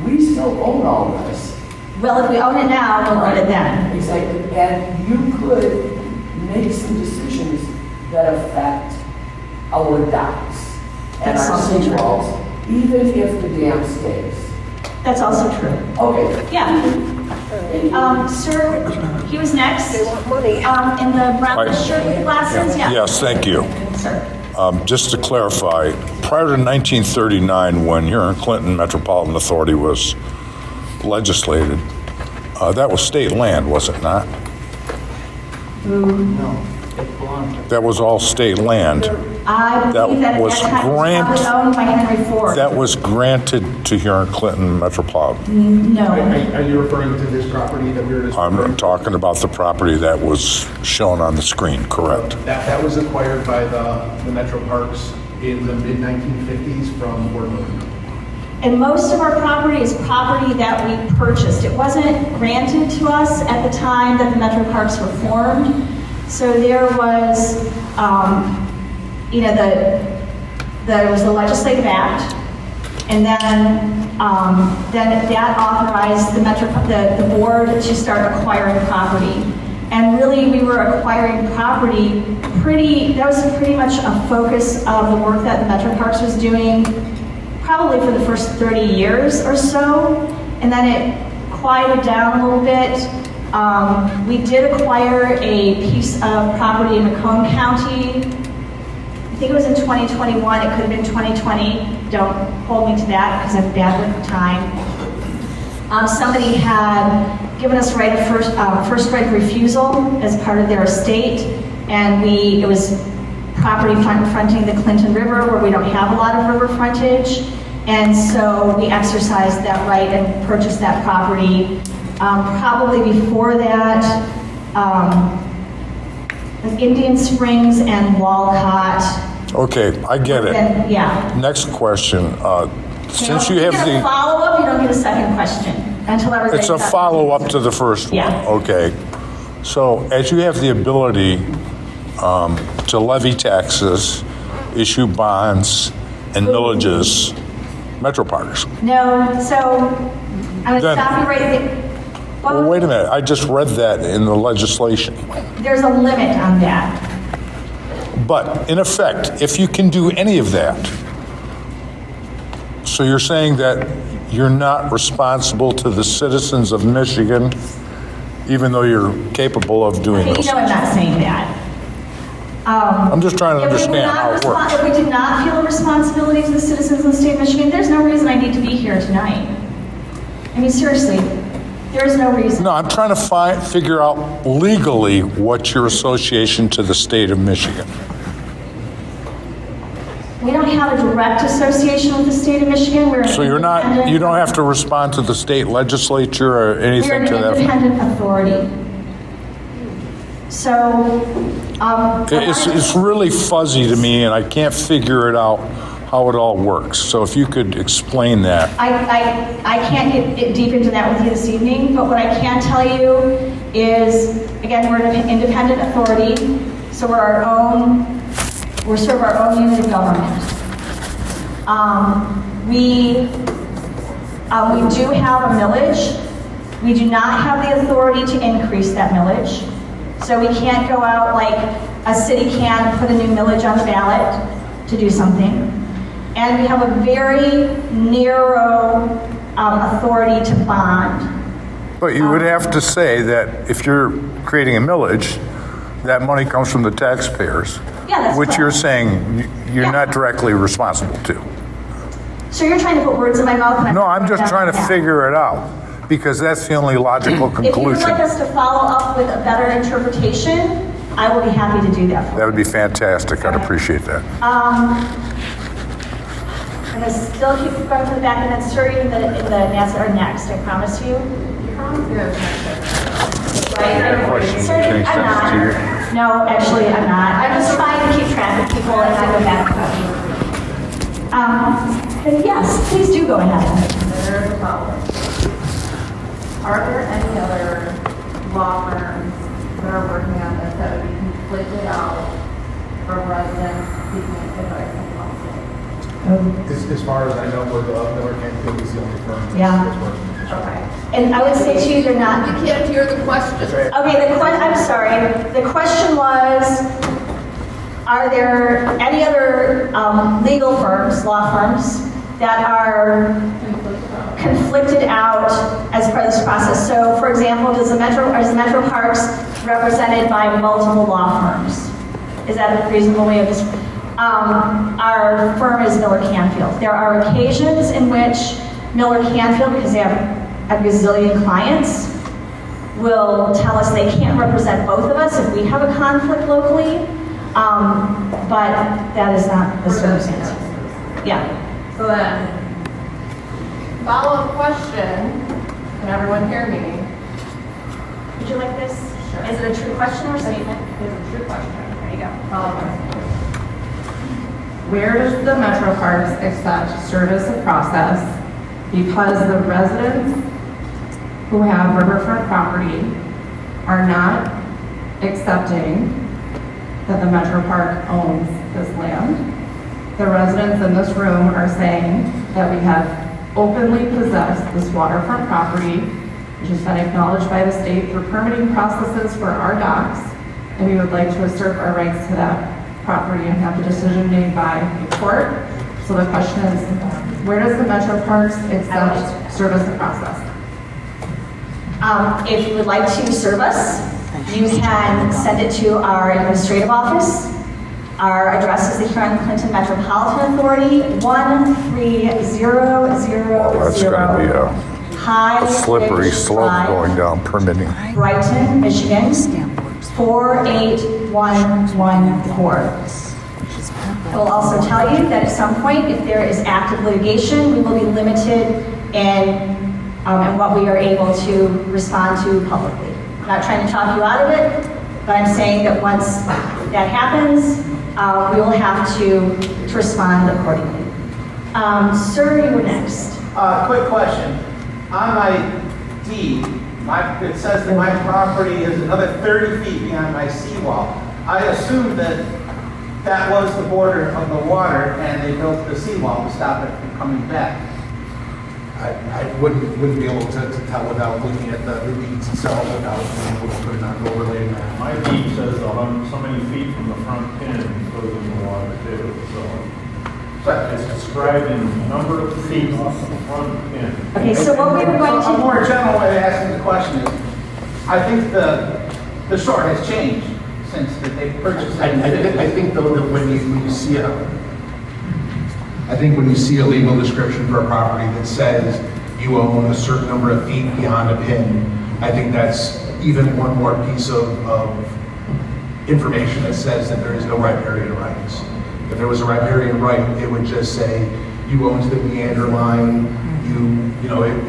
Speaker 6: we still own all this.
Speaker 1: Well, if we own it now, we'll own it then.
Speaker 6: Exactly, and you could make some decisions that affect our docks and
Speaker 1: That's
Speaker 6: our
Speaker 1: also true.
Speaker 6: seawalls, even if the dam stays.
Speaker 1: That's also true.
Speaker 6: Okay.
Speaker 1: Yeah. Sir, he was next.
Speaker 13: They want money.
Speaker 1: In the brown shirt with glasses, yeah.
Speaker 14: Yes, thank you.
Speaker 1: Sir.
Speaker 14: Just to clarify, prior to 1939, when here in Clinton Metropolitan Authority was legislated, that was state land, was it not?
Speaker 4: No, it belongs.
Speaker 14: That was all state land.
Speaker 1: I believe that at
Speaker 14: was
Speaker 1: that time it was owned by Henry Ford.
Speaker 14: That was granted to here in Clinton Metropolitan.
Speaker 1: No.
Speaker 2: Are you referring to this property that we were just?
Speaker 14: I'm talking about the property that was shown on the screen, correct?
Speaker 2: That was acquired by the Metro Parks in the mid-1950s from Ford Motor.
Speaker 1: And most of our property is property that we purchased. It wasn't granted to us at the time that the Metro Parks were formed. So there was, there was the legislative act, and then that authorized the board to start acquiring property. And really, we were acquiring property that was pretty much a focus of the work that the Metro Parks was doing, probably for the first 30 years or so, and then it quieted down a little bit. We did acquire a piece of property in Macomb County. I think it was in 2021, it could have been 2020. Don't hold me to that because I'm bad with time. Somebody had given us first right of refusal as part of their estate, and it was property fronting the Clinton River where we don't have a lot of river frontage, and so we exercised that right and purchased that property. Probably before that, Indian Springs and Walcott.
Speaker 14: Okay, I get it.
Speaker 1: And, yeah.
Speaker 14: Next question. Since you
Speaker 1: If
Speaker 14: have
Speaker 1: get a
Speaker 14: the...
Speaker 1: follow-up, you don't get a second question until everybody's
Speaker 14: It's a follow-up to the first one.
Speaker 1: Yeah.
Speaker 14: Okay. So as you have the ability to levy taxes, issue bonds, and millages, Metro Parks.
Speaker 1: No, so I'm going to
Speaker 14: Then-
Speaker 1: stop you right there.
Speaker 14: Well, wait a minute. I just read that in the legislation.
Speaker 1: There's a limit on that.
Speaker 14: But in effect, if you can do any of that, so you're saying that you're not responsible to the citizens of Michigan, even though you're capable of doing
Speaker 1: You
Speaker 14: those?
Speaker 1: know I'm not saying that.
Speaker 14: I'm just trying to
Speaker 1: If we were
Speaker 14: understand
Speaker 1: not
Speaker 14: how it works.
Speaker 1: If we did not feel a responsibility to the citizens of the state of Michigan, there's no reason I need to be here tonight. I mean, seriously, there is no reason.
Speaker 14: No, I'm trying to figure out legally what's your association to the state of Michigan.
Speaker 1: We don't have a direct association with the state of Michigan. We're an
Speaker 14: So you're not,
Speaker 1: independent-
Speaker 14: you don't have to respond to the state legislature or
Speaker 1: We're
Speaker 14: anything
Speaker 1: an
Speaker 14: to that?
Speaker 1: independent authority. So,
Speaker 14: It's really fuzzy to me and I can't figure it out how it all works. So if you could explain that.
Speaker 1: I can't get deep into that with you this evening, but what I can tell you is, again, we're an independent authority, so we're sort of our own unit of government. We do have a millage. We do not have the authority to increase that millage. So we can't go out like a city can and put a new millage on the ballot to do something. And we have a very narrow authority to bond.
Speaker 14: But you would have to say that if you're creating a millage, that money comes from the taxpayers.
Speaker 1: Yeah, that's
Speaker 14: which
Speaker 1: correct.
Speaker 14: you're saying you're not directly responsible to.
Speaker 1: So you're trying to put words in my mouth? And
Speaker 14: No, I'm just trying to
Speaker 1: Yeah.
Speaker 14: figure it out, because that's the only logical
Speaker 1: If you would
Speaker 14: conclusion.
Speaker 1: like us to follow up with a better interpretation, I will be happy to do that for you.
Speaker 14: That would be fantastic. I'd appreciate that.
Speaker 1: I'm gonna still keep going from the back, and then sir, you in the NASA are next, I promise you. Right? Sir, I'm not. No, actually, I'm not. I'm just trying to keep track of people and not go back. And yes, please do go ahead.
Speaker 8: There's a problem. Are there any other law firms that are working on this that would be conflicted out from residents seeking advice and counsel?
Speaker 2: As far as I know, Miller Canfield is the only firm that's working.
Speaker 8: Okay.
Speaker 1: And I would say to you, they're not.
Speaker 8: You can't hear the question.
Speaker 1: Okay, I'm sorry. The question was, are there any other legal firms, law firms, that are conflicted out as part of this process? So, for example, is the Metro Parks represented by multiple law firms? Is that a reasonable way of describing? Our firm is Miller Canfield. There are occasions in which Miller Canfield, because they have a gazillion clients, will tell us they can't represent both of us if we have a conflict locally, but that is not the circumstance. Yeah.
Speaker 8: So then, follow-up question, can everyone hear me?
Speaker 1: Would you like this?
Speaker 8: Sure.
Speaker 1: Is it a true question or a statement?
Speaker 8: It's a true question.
Speaker 1: There you go.
Speaker 8: Follow-up question. Where does the Metro Parks accept service of process because the residents who have riverfront property are not accepting that the Metro Park owns this land? The residents in this room are saying that we have openly possessed this waterfront property, which has been acknowledged by the state through permitting processes for our docks, and we would like to assert our rights to that property and have the decision made by the court. So the question is, where does the Metro Parks accept service of process?
Speaker 1: If you would like to serve us, you can send it to our administrative office. Our address is the Huron Clinton Metropolitan Authority, 13000
Speaker 14: That's going to be
Speaker 1: High
Speaker 14: a slippery
Speaker 1: Ridge
Speaker 14: slope
Speaker 1: Drive,
Speaker 14: going down permitting.
Speaker 1: Brighton, Michigan, 48114. I will also tell you that at some point, if there is active litigation, we will be limited in what we are able to respond to publicly. I'm not trying to talk you out of it, but I'm saying that once that happens, we will have to respond accordingly. Sir, you were next.
Speaker 15: Quick question. On my deed, it says that my property is another 30 feet beyond my seawall. I assume that that was the border of the water and they built the seawall to stop it from coming back.
Speaker 2: I wouldn't be able to tell without looking at the deeds itself, without being able to put it on an overlay map.
Speaker 16: My deed says so many feet from the front pin goes in the water too, so it's describing the number of feet off the front pin.
Speaker 1: Okay, so what we were going
Speaker 15: A
Speaker 1: to...
Speaker 15: more general way of asking the question is, I think the shore has changed since that they purchased it.
Speaker 2: I think though that when you see a legal description for a property that says you own a certain number of feet beyond a pin, I think that's even one more piece of information that says that there is no riparian rights. If there was a riparian right, it would just say you own to the meander line.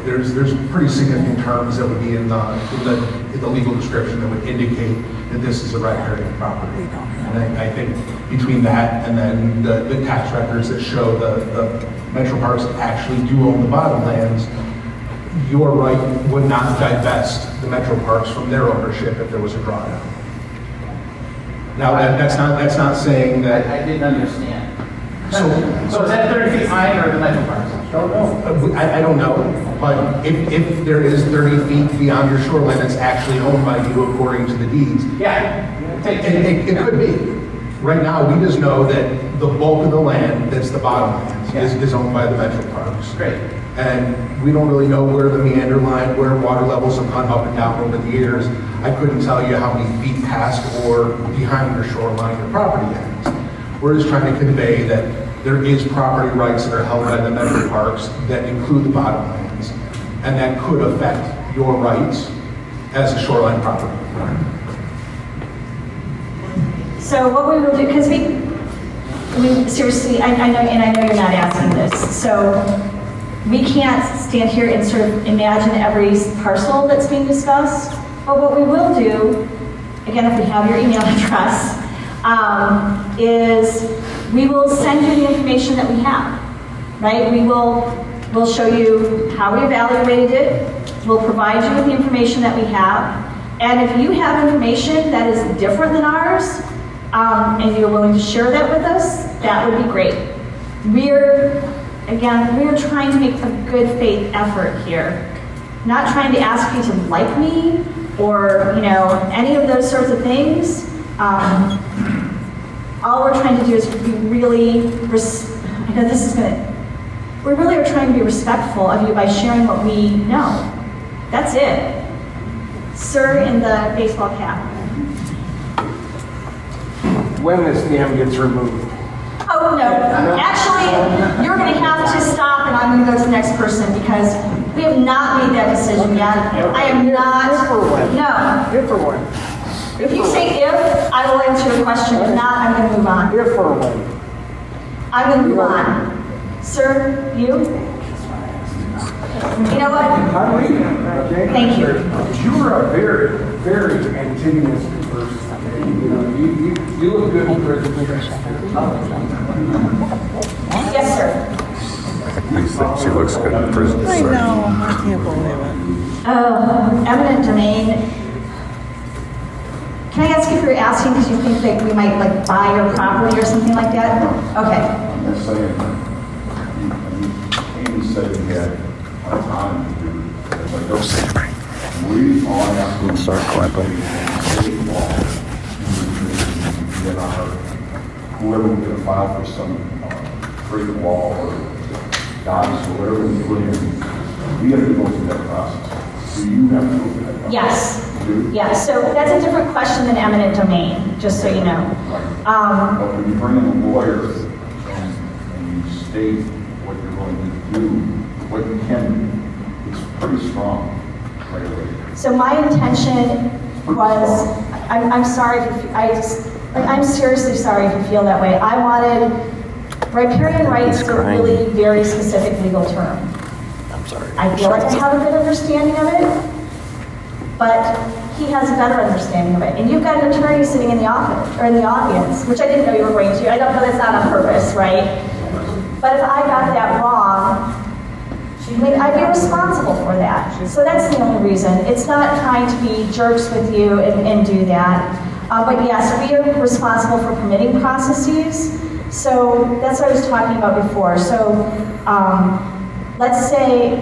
Speaker 2: There's pretty significant terms that would be in the legal description that would indicate that this is a riparian property. And I think between that and then the tax records that show the Metro Parks actually do own the bottomlands, your right would not divest the Metro Parks from their ownership if there was a drawdown. Now that's not saying that.
Speaker 15: I didn't understand. So is that 30 feet mine or the Metro Parks?
Speaker 11: Don't know.
Speaker 2: I don't know, but if there is 30 feet beyond your shoreline that's actually owned by you according to the deeds,
Speaker 15: Yeah.
Speaker 2: it could be. Right now, we just know that the bulk of the land, that's the bottom land, is owned by the Metro Parks.
Speaker 15: Great.
Speaker 2: And we don't really know where the meander line, where water levels have gone up and down over the years. I couldn't tell you how many feet past or behind your shoreline your property ends. We're just trying to convey that there is property rights that are held by the Metro Parks that include the bottomlands, and that could affect your rights as a shoreline property.
Speaker 1: So what we will do, because seriously, I know you're not asking this, so we can't stand here and sort of imagine every parcel that's being discussed, but what we will do, again, if we have your email address, is we will send you the information that we have, right? We'll show you how we evaluated it, we'll provide you with the information that we have, and if you have information that is different than ours, and you're willing to share that with us, that would be great. We're trying to make a good faith effort here. Not trying to ask you to like me or, any of those sorts of things. All we're trying to do is be really, we really are trying to be respectful of you by sharing what we know. That's it. Sir in the baseball cap.
Speaker 11: When this dam gets removed.
Speaker 1: Oh, no. Actually, you're going to have to stop and I'm going to go to the next person because we have not made that decision yet. I am not.
Speaker 11: If or when?
Speaker 1: No.
Speaker 11: If or when?
Speaker 1: If you say if, I will answer your question. If not, I'm going to move on.
Speaker 11: If or when?
Speaker 1: I'm going to move on. Sir, you? You know what?
Speaker 11: I'm reading, okay?
Speaker 1: Thank you.
Speaker 11: You are a very, very antiguous person. You look good in prison.
Speaker 1: Yes, sir.
Speaker 14: She looks good in prison.
Speaker 17: I know, I can't believe it.
Speaker 1: Eminent domain. Can I ask if you're asking because you think that we might buy your property or something like that? Okay.
Speaker 18: I'm just saying, Amy said he had a time to do it. We all have to
Speaker 14: start clapping.
Speaker 18: Whoever we're going to file for some creek wall or docks or whatever we put in, we have to go through that process. Do you have to go through that process?
Speaker 1: Yes. Yeah, so that's a different question than eminent domain, just so you know.
Speaker 18: But when you bring in a lawyer and you state what you're going to do, what you can do, it's pretty strong right away.
Speaker 1: So my intention was, I'm sorry if you, I'm seriously sorry if you feel that way. I wanted, riparian rights is a really very specific legal term.
Speaker 9: I'm sorry.
Speaker 1: I feel like I have a good understanding of it, but he has a better understanding of it. And you've got an attorney sitting in the office, or in the audience, which I didn't know you were going to. I don't know that's not on purpose, right? But if I got that wrong, I'd be responsible for that. So that's the only reason. It's not trying to be jerks with you and do that. But yes, we are responsible for permitting processes. So that's what I was talking about before. So let's say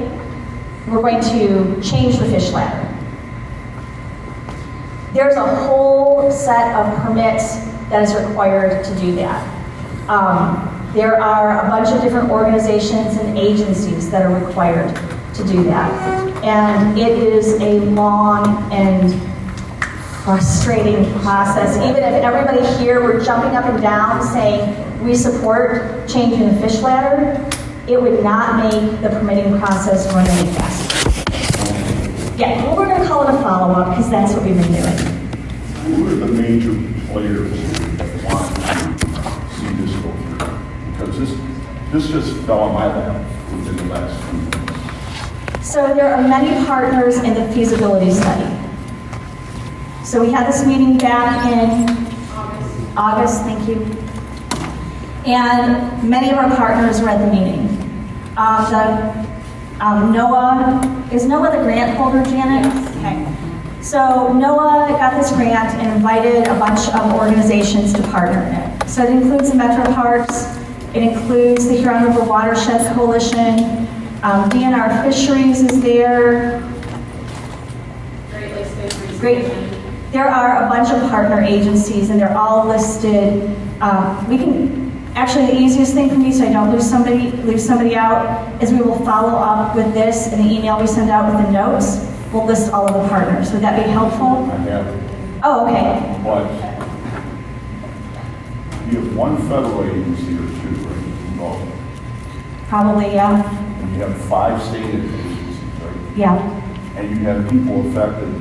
Speaker 1: we're going to change the fish ladder. There's a whole set of permits that is required to do that. There are a bunch of different organizations and agencies that are required to do that. And it is a long and frustrating process. Even if everybody here were jumping up and down saying we support changing the fish ladder, it would not make the permitting process run any faster. Yeah, well, we're going to call it a follow-up because that's what we've been doing.
Speaker 18: Who are the major players that want to see this go through? Because this just fell on my lap within the last few months.
Speaker 1: So there are many partners in the feasibility study. So we had this meeting back in August, thank you. And many of our partners were at the meeting. NOAA, is NOAA the grant holder, Janet? Okay. So NOAA got this grant and invited a bunch of organizations to partner in it. So it includes the Metro Parks, It includes the Huron River Watershed Coalition, DNR Fisheries is there. Great. There are a bunch of partner agencies, and they're all listed. We can, actually, the easiest thing for me, so I don't leave somebody out, is we will follow up with this in the email we send out with the notes. We'll list all of the partners. Would that be helpful?
Speaker 18: I have,
Speaker 1: Oh, okay.
Speaker 18: but you have one federal agency or two, right, involved,
Speaker 1: Probably, yeah.
Speaker 18: and you have 5 state agencies, right?
Speaker 1: Yeah.
Speaker 18: And you have people affected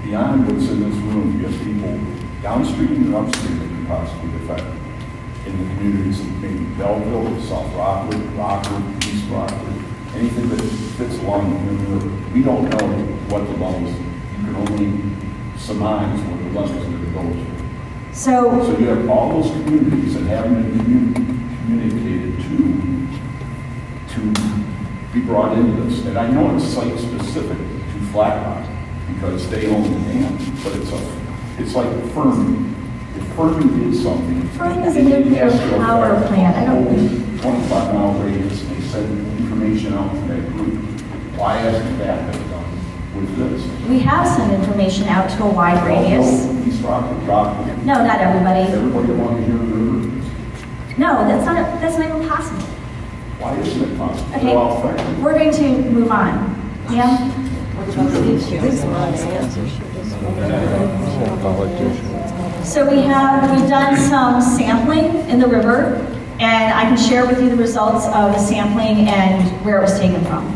Speaker 18: beyond what's in this room. You have people downstream and upstream that could possibly be affected in the communities of maybe Belleville, South Rockwood, East Rockwood, anything that fits along the Huron River. We don't know what the levels, you can only surmise what the levels are going to go to.
Speaker 1: So
Speaker 18: you have all those communities that haven't been communicated to be brought into this. And I know it's site specific to Flat Rock because they own the dam, but it's like Fermi. If Fermi did something,
Speaker 1: Fermi is a nuclear power plant. I don't think
Speaker 18: 25-mile radius, and they send information out to that group. Why hasn't that been done with this?
Speaker 1: we have sent information out to a wide radius.
Speaker 18: East Rockwood, Rockwood.
Speaker 1: No, not everybody.
Speaker 18: Everybody along the Huron River.
Speaker 1: No, that's not even possible.
Speaker 18: Why isn't it possible?
Speaker 1: Okay,
Speaker 18: They're all affected.
Speaker 1: we're going to move on. Yeah? So we've done some sampling in the river, and I can share with you the results of the sampling and where it was taken from.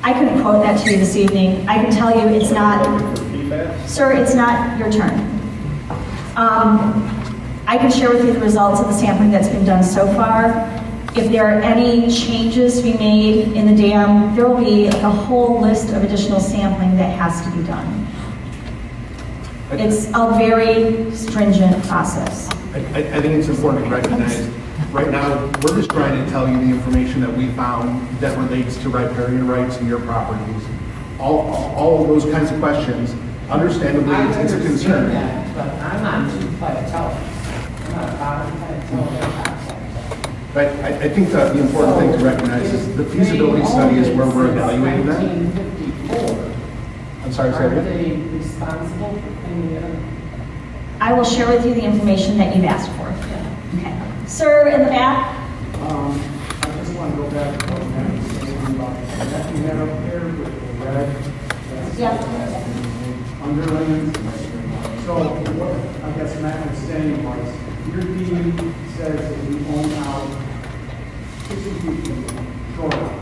Speaker 1: I couldn't quote that to you this evening. I can tell you it's not, sir, it's not your turn. I can share with you the results of the sampling that's been done so far. If there are any changes to be made in the dam, there will be a whole list of additional sampling that has to be done. It's a very stringent process.
Speaker 2: I think it's important to recognize, right now, we're just trying to tell you the information that we found that relates to riparian rights in your properties. All of those kinds of questions, understandably, it's a concern.
Speaker 6: But I'm not too plateau. I'm not about plateau.
Speaker 2: But I think that the important thing to recognize is the feasibility study is where we're evaluating that.
Speaker 6: 1954.
Speaker 2: I'm sorry,
Speaker 6: Are
Speaker 2: say again?
Speaker 6: they responsible for cleaning it up?
Speaker 1: I will share with you the information that you've asked for. Okay. Sir, in the back?
Speaker 7: I just want to go back to what Matt was saying about that you had up there with the red.
Speaker 1: Yep.
Speaker 7: Underlands. So what I guess Matt was saying was, your deed says that you own out 60 feet from the shoreline.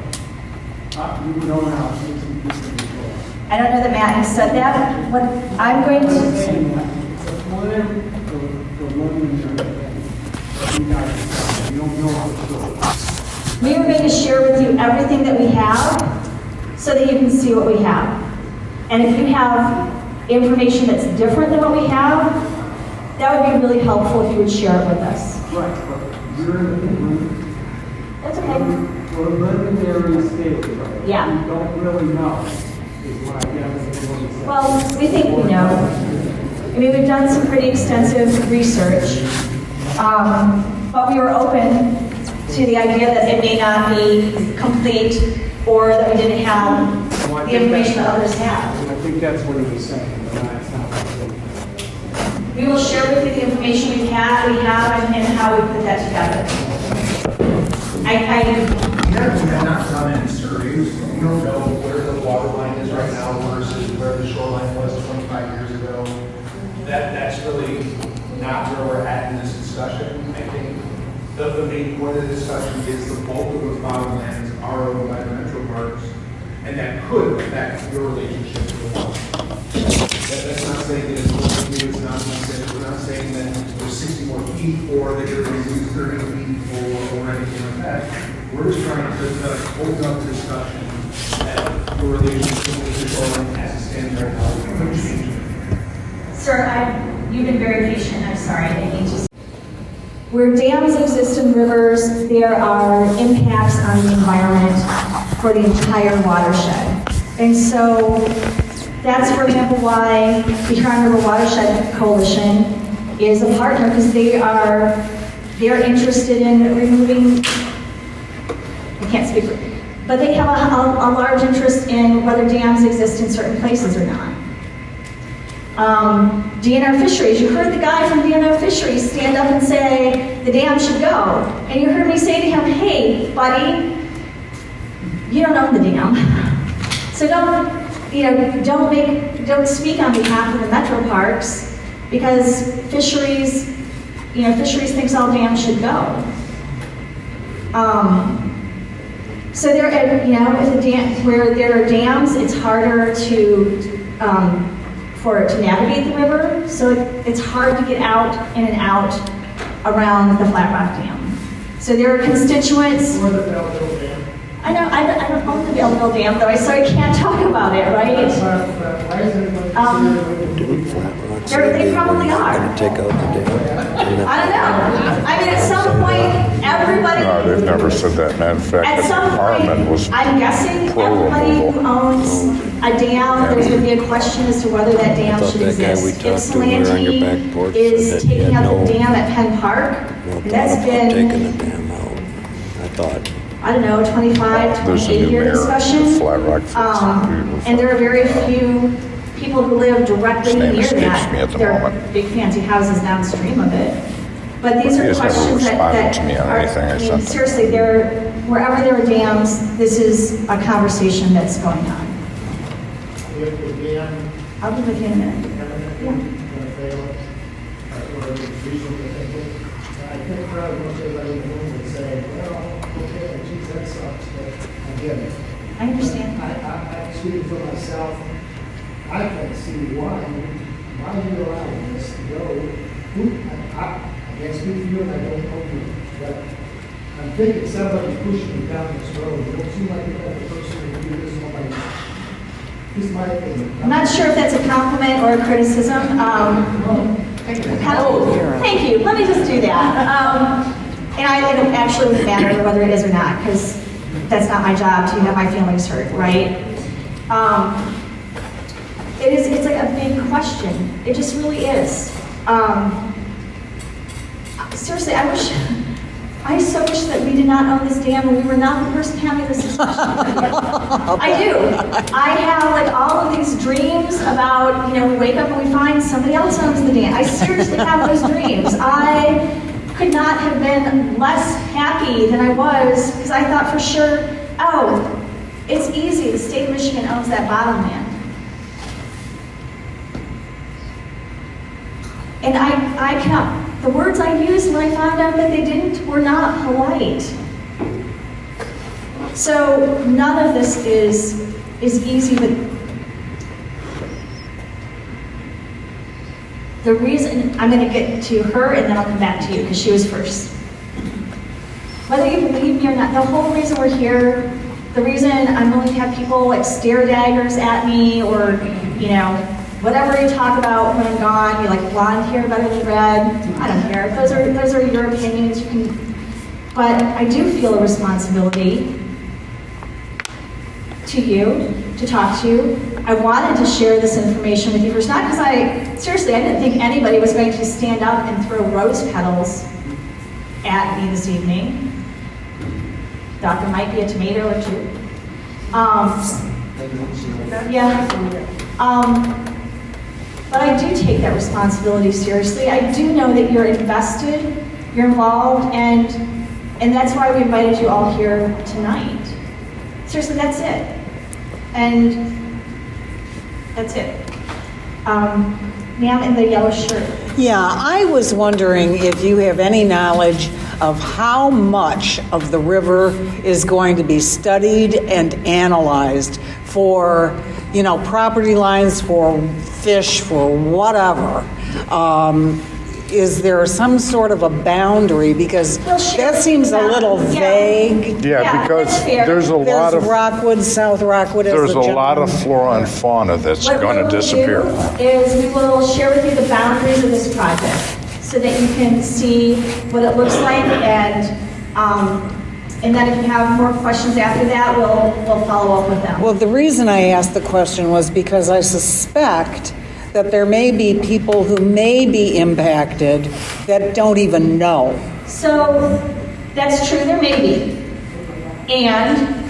Speaker 7: You would own out 60 feet from the shoreline.
Speaker 1: I don't know that Matt has said that. What I'm going to...
Speaker 7: It's a preliminary that you guys decide. You don't know for sure.
Speaker 1: We are going to share with you everything that we have so that you can see what we have. And if you have information that's different than what we have, that would be really helpful if you would share it with us.
Speaker 7: Right, but you're in the room.
Speaker 1: That's okay.
Speaker 7: We're a preliminary stage, right?
Speaker 1: Yeah.
Speaker 7: We don't really know, is what I guess is what he said.
Speaker 1: Well, we think we know. I mean, we've done some pretty extensive research, but we were open to the idea that it may not be complete or that we didn't have the information that others have.
Speaker 7: I think that's what he was saying, but that's not what
Speaker 1: We will share with you the information we have, and how we put that together.
Speaker 2: You're not done any surveys. You don't know where the water line is right now versus where the shoreline was 25 years ago. That's really not where we're at in this discussion. I think the main point of the discussion is the bulk of those bottomlands are owned by the metro parks, and that could affect your relationship to the water. That's not saying that it's going to be, it's not saying, we're not saying that there's 60 more feet or that you're going to use 30 feet or anything like that. We're just trying to open up the discussion that your relationship with the shoreline as it stands right now could change.
Speaker 1: Sir, you've been very patient. I'm sorry, I didn't mean to. Where dams exist in rivers, there are impacts on the environment for the entire watershed. And so that's, for example, why the Huron River Watershed Coalition is a partner, because they are they're interested in removing, I can't speak for, but they have a large interest in whether dams exist in certain places or not. DNR Fisheries, you heard the guy from DNR Fisheries stand up and say the dam should go. And you heard me say to him, hey, buddy, you don't own the dam. So don't speak on behalf of the metro parks, because fisheries thinks all dams should go. So there, where there are dams, it's harder to navigate the river. So it's hard to get out in and out around the Flat Rock Dam. So there are constituents.
Speaker 11: Or the Belleville Dam.
Speaker 1: I know, I don't own the Belleville Dam though, so I can't talk about it, right?
Speaker 11: Why is everybody
Speaker 1: They probably are.
Speaker 9: Gonna take out the dam.
Speaker 1: I don't know. I mean, at some point, everybody.
Speaker 14: No, they've never said that. Matter of fact,
Speaker 1: At
Speaker 14: the
Speaker 1: some
Speaker 14: department
Speaker 1: point,
Speaker 14: was
Speaker 1: I'm guessing
Speaker 14: pro
Speaker 1: everybody who
Speaker 14: removal.
Speaker 1: owns a dam, there's going to be a question as to whether that dam
Speaker 9: thought
Speaker 1: should
Speaker 9: that guy
Speaker 1: exist.
Speaker 9: we talked to when we were on your back porch said
Speaker 1: Is
Speaker 9: that he
Speaker 1: taking
Speaker 9: had
Speaker 1: out the
Speaker 9: no-
Speaker 1: dam at Penn Park.
Speaker 9: No
Speaker 1: And
Speaker 9: thought
Speaker 1: that's
Speaker 9: about
Speaker 1: been,
Speaker 9: taking the dam out. I thought.
Speaker 1: I don't know, 25,
Speaker 14: There's a new
Speaker 1: 28-year
Speaker 14: mayor
Speaker 1: discussion.
Speaker 14: of Flat Rock.
Speaker 1: And there are very few people who live directly
Speaker 14: His name
Speaker 1: near
Speaker 14: escapes
Speaker 1: that.
Speaker 14: me at the
Speaker 1: There are
Speaker 14: moment.
Speaker 1: big fancy houses downstream of it. But these
Speaker 14: He
Speaker 1: are
Speaker 14: has never
Speaker 1: questions that
Speaker 14: responded to me on anything I sent him.
Speaker 1: seriously, wherever there are dams, this is a conversation that's going on.
Speaker 11: If the dam
Speaker 1: I'll be with you in a minute.
Speaker 11: is going to fail, that's what it's reasonable thinking. I think probably most everybody in the room would say, well, okay, geez, that sucks, but I get it.
Speaker 1: I understand.
Speaker 11: I'm speaking for myself. I can't see why you're allowing this to go. I can't speak for you and I don't know you, but I'm thinking somebody's pushing you down this road. You don't seem like you're the person to do this. This is my opinion.
Speaker 1: I'm not sure if that's a compliment or a criticism. Thank you. Let me just do that. And it actually wouldn't matter whether it is or not, because that's not my job to have my feelings hurt, right? It's like a big question. It just really is. Seriously, I so wish that we did not own this dam and we were not the person having this discussion. I do. I have like all of these dreams about, we wake up and we find somebody else owns the dam. I seriously have those dreams. I could not have been less happy than I was, because I thought for sure, oh, it's easy. The state of Michigan owns that bottomland. And I cannot. The words I used when I found out that they didn't were not polite. So none of this is easy, but the reason, I'm going to get to her and then I'll come back to you because she was first. Whether you believe me or not, the whole reason we're here, the reason I'm willing to have people like stare daggers at me or, whatever you talk about when I'm gone, you like blonde hair better than red. I don't care. Those are your opinions. But I do feel a responsibility to you to talk to you. I wanted to share this information with you first, not because I didn't think anybody was going to stand up and throw rose petals at me this evening. Thought there might be a tomato or two. But I do take that responsibility seriously. I do know that you're invested, you're involved, and that's why we invited you all here tonight. Seriously, that's it. And that's it. Ma'am in the yellow shirt.
Speaker 19: Yeah, I was wondering if you have any knowledge of how much of the river is going to be studied and analyzed for, property lines, for fish, for whatever. Is there some sort of a boundary? Because that seems a little vague.
Speaker 14: Yeah, because there's a lot of
Speaker 19: Rockwood, South Rockwood.
Speaker 14: there's a lot of flora and fauna that's going to disappear.
Speaker 1: Is we will share with you the boundaries of this project so that you can see what it looks like, and then if you have more questions after that, we'll follow up with them.
Speaker 19: Well, the reason I asked the question was because I suspect that there may be people who may be impacted that don't even know.
Speaker 1: So that's true, there may be. And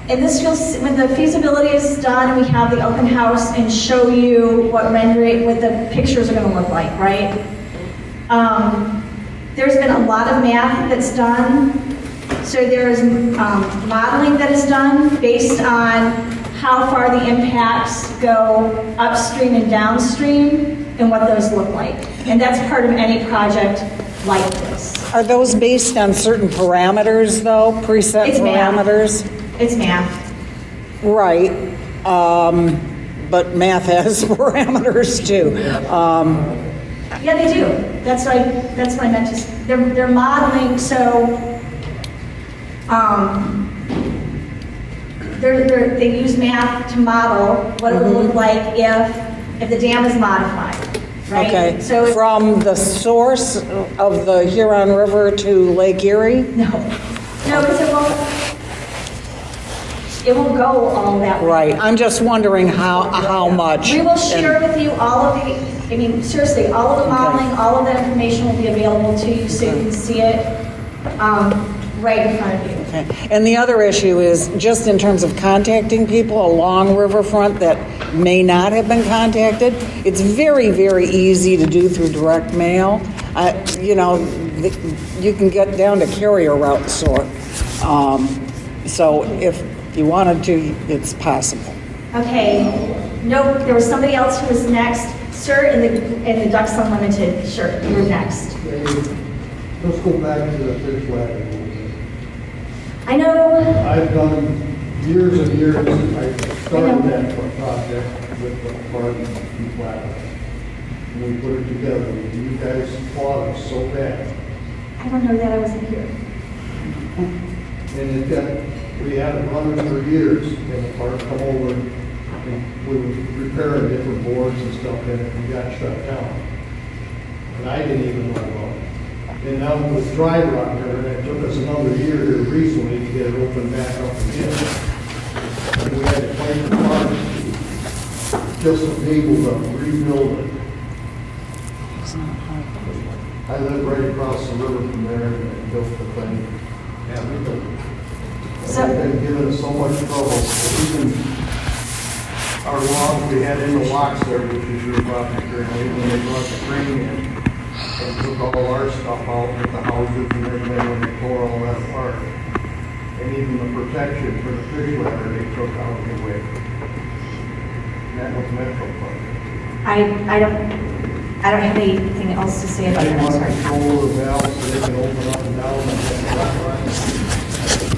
Speaker 1: this, when the feasibility is done, we have the open house and show you what the pictures are going to look like, right? There's been a lot of math that's done. So there's modeling that is done based on how far the impacts go upstream and downstream and what those look like. And that's part of any project like this.
Speaker 19: Are those based on certain parameters, though? Preset
Speaker 1: It's math.
Speaker 19: parameters?
Speaker 1: It's math.
Speaker 19: Right. But math has parameters too.
Speaker 1: Yeah, they do. That's what I meant to. They're modeling. So they use math to model what it would look like if the dam is modified. Right?
Speaker 19: Okay.
Speaker 1: So
Speaker 19: from the source of the Huron River to Lake Erie?
Speaker 1: No, because it won't go all that way.
Speaker 19: Right. I'm just wondering how much.
Speaker 1: We will share with you all of the, I mean, seriously, all of the modeling, all of that information will be available to you so you can see it right in front of you.
Speaker 19: Okay. And the other issue is just in terms of contacting people along riverfront that may not have been contacted. It's very, very easy to do through direct mail. You can get down to carrier route sort. So if you wanted to, it's possible.
Speaker 1: Okay. Nope. There was somebody else who was next. Sir, in the Ducks Unlimited. Sure, you're next.
Speaker 5: Let's go back to the fish ladder.
Speaker 1: I know.
Speaker 5: I've done years and years. I started that project with the park and flat. And we put it together. You guys fought us so bad.
Speaker 1: I don't know that, I wasn't here.
Speaker 5: And we had it running for years, and the park come over, and we were repairing different boards and stuff, and it got shut down. And I didn't even know about it. And now with dry rock there, it took us another year here recently to get it opened back up again. And we had to fight the park just to be able to rebuild it. I live right across the river from there and built the thing. Yeah, we built it.
Speaker 1: So,
Speaker 5: they've been giving us so much trouble. Even our lawns we had in the locks there, which is your property currently, when they brought the crane in and took all our stuff out with the houses and everything when they tore all that apart. And even the protection for the fish ladder they took out of the way. And that was Metro Park.
Speaker 1: I don't have anything else to say about
Speaker 5: They
Speaker 1: that. I'm
Speaker 5: want to
Speaker 1: sorry.
Speaker 5: control the valves so they can open up and down and get that line.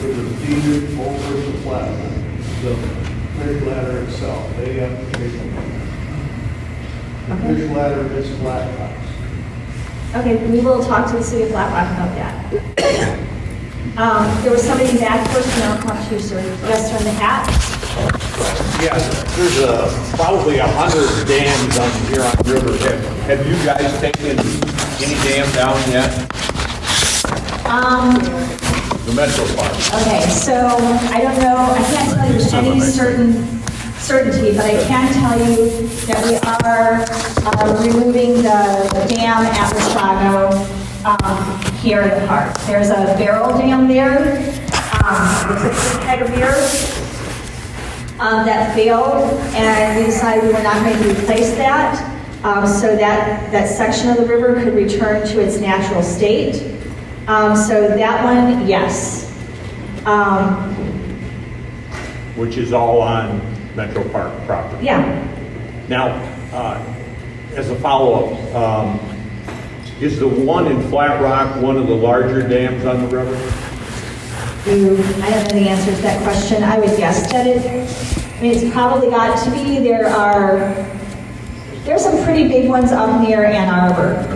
Speaker 5: It was deeded over the flat, the fish ladder itself. They have to take them. The fish ladder is flat tops.
Speaker 1: Okay, we will talk to the city of Flat Rock about that. There was somebody back first, and I'll talk to you, sir. Yes, sir, in the hat.
Speaker 20: Yes, there's probably 100 dams on the Huron River. Have you guys taken any dam down yet? The Metro Park.
Speaker 1: Okay, so I don't know, I can't tell you with any certainty, but I can tell you that we are removing the dam at Wassago here in the park. There's a barrel dam there, it's a keg of beer that failed, and we decided we were not going to replace that, so that section of the river could return to its natural state. So that one, yes.
Speaker 20: Which is all on Metro Park property.
Speaker 1: Yeah.
Speaker 20: Now, as a follow-up, is the one in Flat Rock one of the larger dams on the river?
Speaker 1: I don't know the answer to that question. I would guess that it's probably got to be. There's some pretty big ones up near Ann Arbor.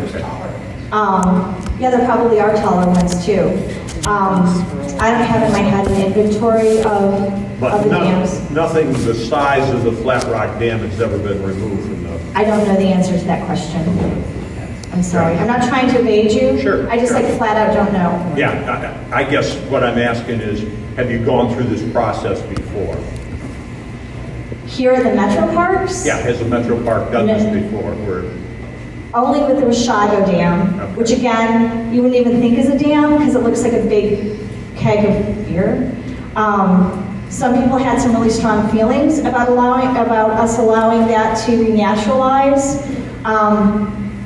Speaker 1: Yeah, there probably are taller ones too. I don't have in my head an inventory of the dams.
Speaker 20: Nothing the size of the Flat Rock Dam has ever been removed from the...
Speaker 1: I don't know the answer to that question. I'm sorry. I'm not trying to evade you.
Speaker 20: Sure.
Speaker 1: I just like flat out don't know.
Speaker 20: Yeah, I guess what I'm asking is, have you gone through this process before?
Speaker 1: Here at the Metro Parks?
Speaker 20: Yeah, has the Metro Park done this before? Where
Speaker 1: only with the Washago Dam, which again, you wouldn't even think is a dam because it looks like a big keg of beer. Some people had some really strong feelings about us allowing that to renaturalize.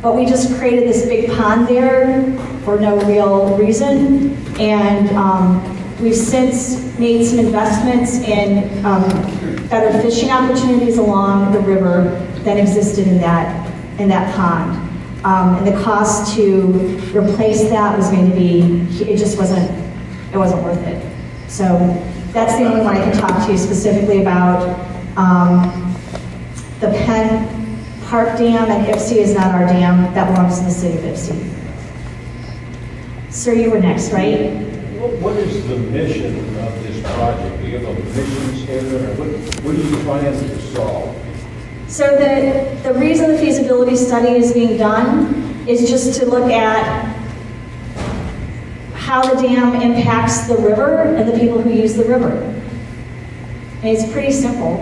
Speaker 1: But we just created this big pond there for no real reason. And we've since made some investments in better fishing opportunities along the river than existed in that pond. And the cost to replace that was going to be, it wasn't worth it. So that's the only one I can talk to you specifically about. The Penn Park Dam and IFC is not our dam, that belongs to the city of IFC. Sir, you were next, right?
Speaker 20: What is the mission of this project? Do you have a mission statement, or what are you trying to solve?
Speaker 1: So the reason the feasibility study is being done is just to look at how the dam impacts the river and the people who use the river. And it's pretty simple,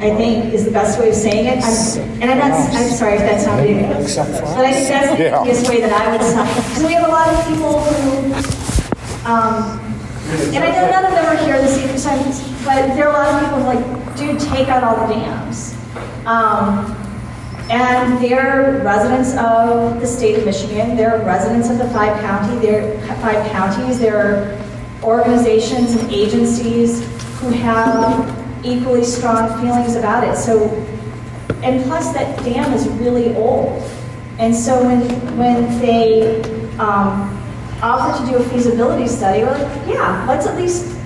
Speaker 1: I think, is the best way of saying it. I'm sorry if that's not being, but I think that's the easiest way that I would say it. Because we have a lot of people who, and I know none of them are here this evening, but there are a lot of people who are like, dude, take out all the dams. And they're residents of the state of Michigan, they're residents of the five counties, they're organizations and agencies who have equally strong feelings about it. So, and plus that dam is really old. And so when they offer to do a feasibility study, we're like, yeah, let's at least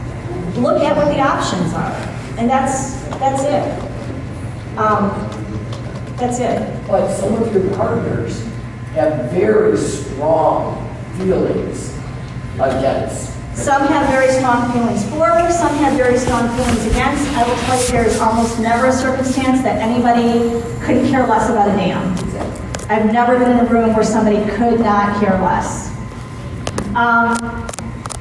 Speaker 1: look at what the options are. And that's it. That's it.
Speaker 6: But some of your partners have very strong feelings against.
Speaker 1: Some have very strong feelings for, some have very strong feelings against. I will tell you there's almost never a circumstance that anybody couldn't care less about a dam. I've never been in a room where somebody could not care less.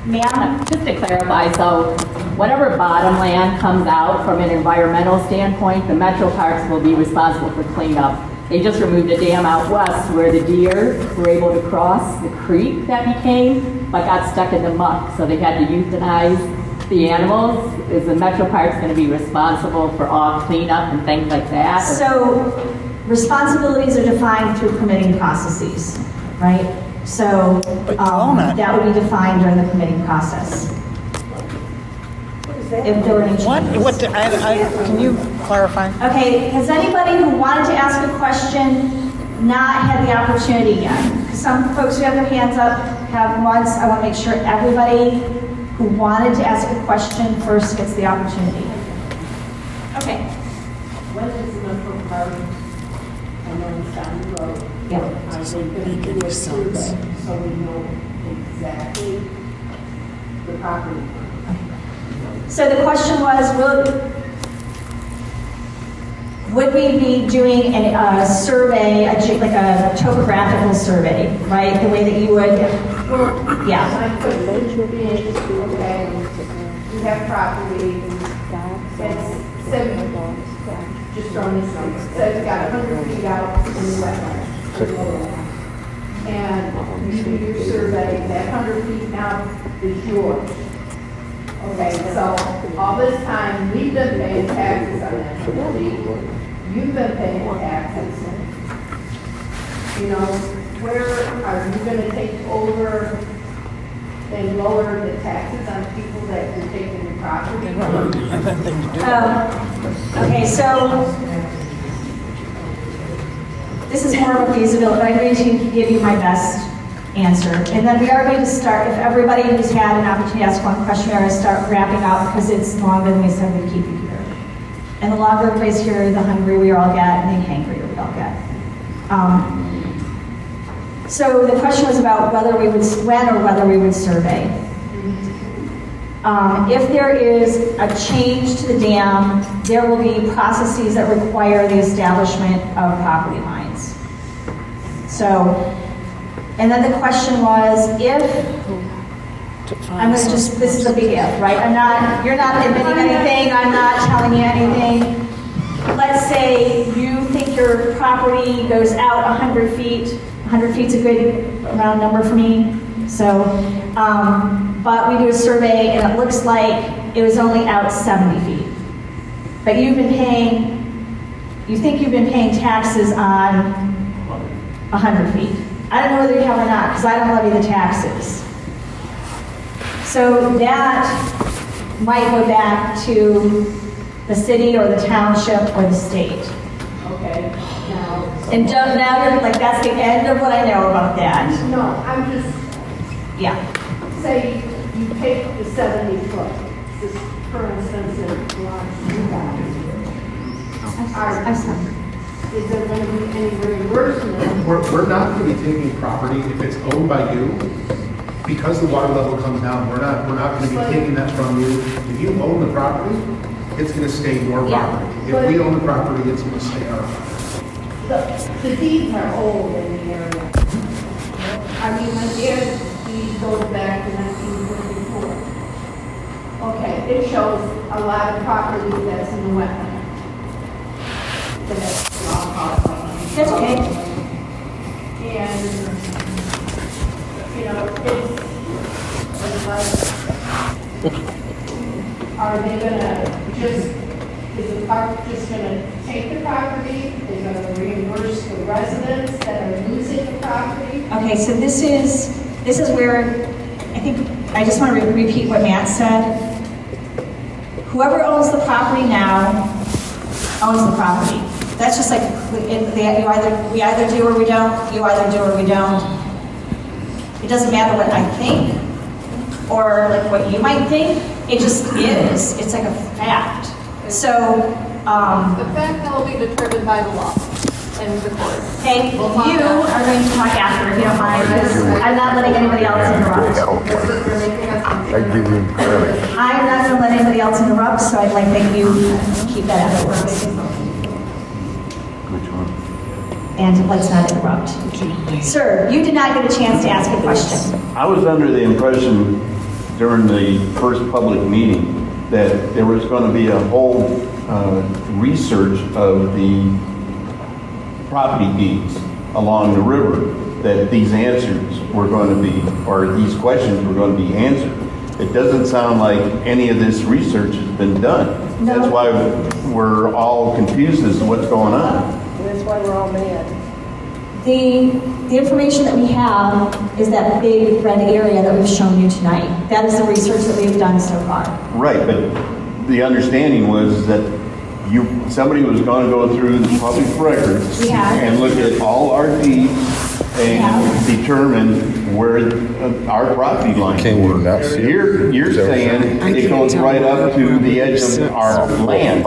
Speaker 21: Ma'am, just to clarify, so whatever bottom land comes out from an environmental standpoint, the Metro Parks will be responsible for cleanup. They just removed a dam out west where the deer were able to cross the creek that became, but got stuck in the muck, so they had to euthanize the animals. Is the Metro Parks going to be responsible for all cleanup and things like that?
Speaker 1: So responsibilities are defined through permitting processes, right? So that would be defined during the permitting process. If there were any changes.
Speaker 19: Can you clarify?
Speaker 1: Okay, has anybody who wanted to ask a question not had the opportunity yet? Some folks who have their hands up have once. I want to make sure everybody who wanted to ask a question first gets the opportunity. Okay.
Speaker 22: When is the Metro Park, I know it's down the road.
Speaker 1: Yeah.
Speaker 22: Are they going to do a survey so we know exactly the property?
Speaker 1: So the question was, would we be doing a survey, like a topographical survey, right? The way that you would, yeah.
Speaker 22: Okay, you have property, it's 7, just throwing this number, so it's got 100 feet out in the wetland. And you do your survey, that 100 feet now is yours. Okay, so all this time, we've been paying taxes on that 100 feet. You've been paying taxes. You know, where are you gonna take over and lower the taxes on people that you're taking the property?
Speaker 1: Okay, so this is more of a feasibility, but I'm going to give you my best answer. And then we are going to start, if everybody who's had an opportunity to ask one question, we're going to start wrapping up because it's longer than we said we'd keep you here. And the longer everybody's here, the hungrier we all get, and the hangrier we all get. So the question was about whether we would, when or whether we would survey. If there is a change to the dam, there will be processes that require the establishment of property lines. So, and then the question was if, I'm going to just, this is a big if, right? You're not admitting anything, I'm not telling you anything. Let's let's say you think your property goes out 100 feet. 100 feet's a good round number for me. So, but we do a survey and it looks like it was only out 70 feet. But you think you've been paying taxes on 100 feet. I don't know whether you have or not, because I don't levy the taxes. So that might go back to the city or the township or the state.
Speaker 22: Okay, now.
Speaker 1: And now you're like, that's the end of what I know about that.
Speaker 22: No, I'm just,
Speaker 1: Yeah.
Speaker 22: say you take the 70 foot, this, for instance, it belongs to you guys. Is there going to be any reimbursement?
Speaker 2: We're not going to be taking property if it's owned by you. Because the water level comes down, we're not going to be taking that from you. If you own the property, it's going to stay your property. If we own the property, it's going to stay our property.
Speaker 22: The deeds are old in the area. I mean, my dad's deed goes back to 1944. Okay, it shows a lot of property that's in the wetland. That's
Speaker 1: okay.
Speaker 22: And, you know, it's like, are they gonna is the park just gonna take the property? They're gonna reimburse the residents that are losing the property?
Speaker 1: Okay, so this is where I think I just want to repeat what Matt said. Whoever owns the property now owns the property. That's just like we either do or we don't. You either do or we don't. It doesn't matter what I think or like what you might think. It just is. It's like a fact. So
Speaker 8: The fact that will be determined by the law and the court.
Speaker 1: hey, you are going to talk after if you don't mind. I'm not letting anybody else interrupt. I'm not going to let anybody else interrupt, so I'd like that you keep that afterwards. And let's not interrupt. Sir, you did not get a chance to ask a question.
Speaker 3: I was under the impression during the first public meeting that there was going to be a whole research of the property deeds along the river, that these answers were going to be, or these questions were going to be answered. It doesn't sound like any of this research has been done.
Speaker 1: No.
Speaker 3: That's why we're all confused as to what's going on.
Speaker 13: That's why we're all mad.
Speaker 1: The information that we have is that big red area that we've shown you tonight. That is the research that we've done so far.
Speaker 3: Right, but the understanding was that somebody was going to go through the public records and look at all our deeds and determine where our property lines were. You're saying it goes right up to the edge of our land,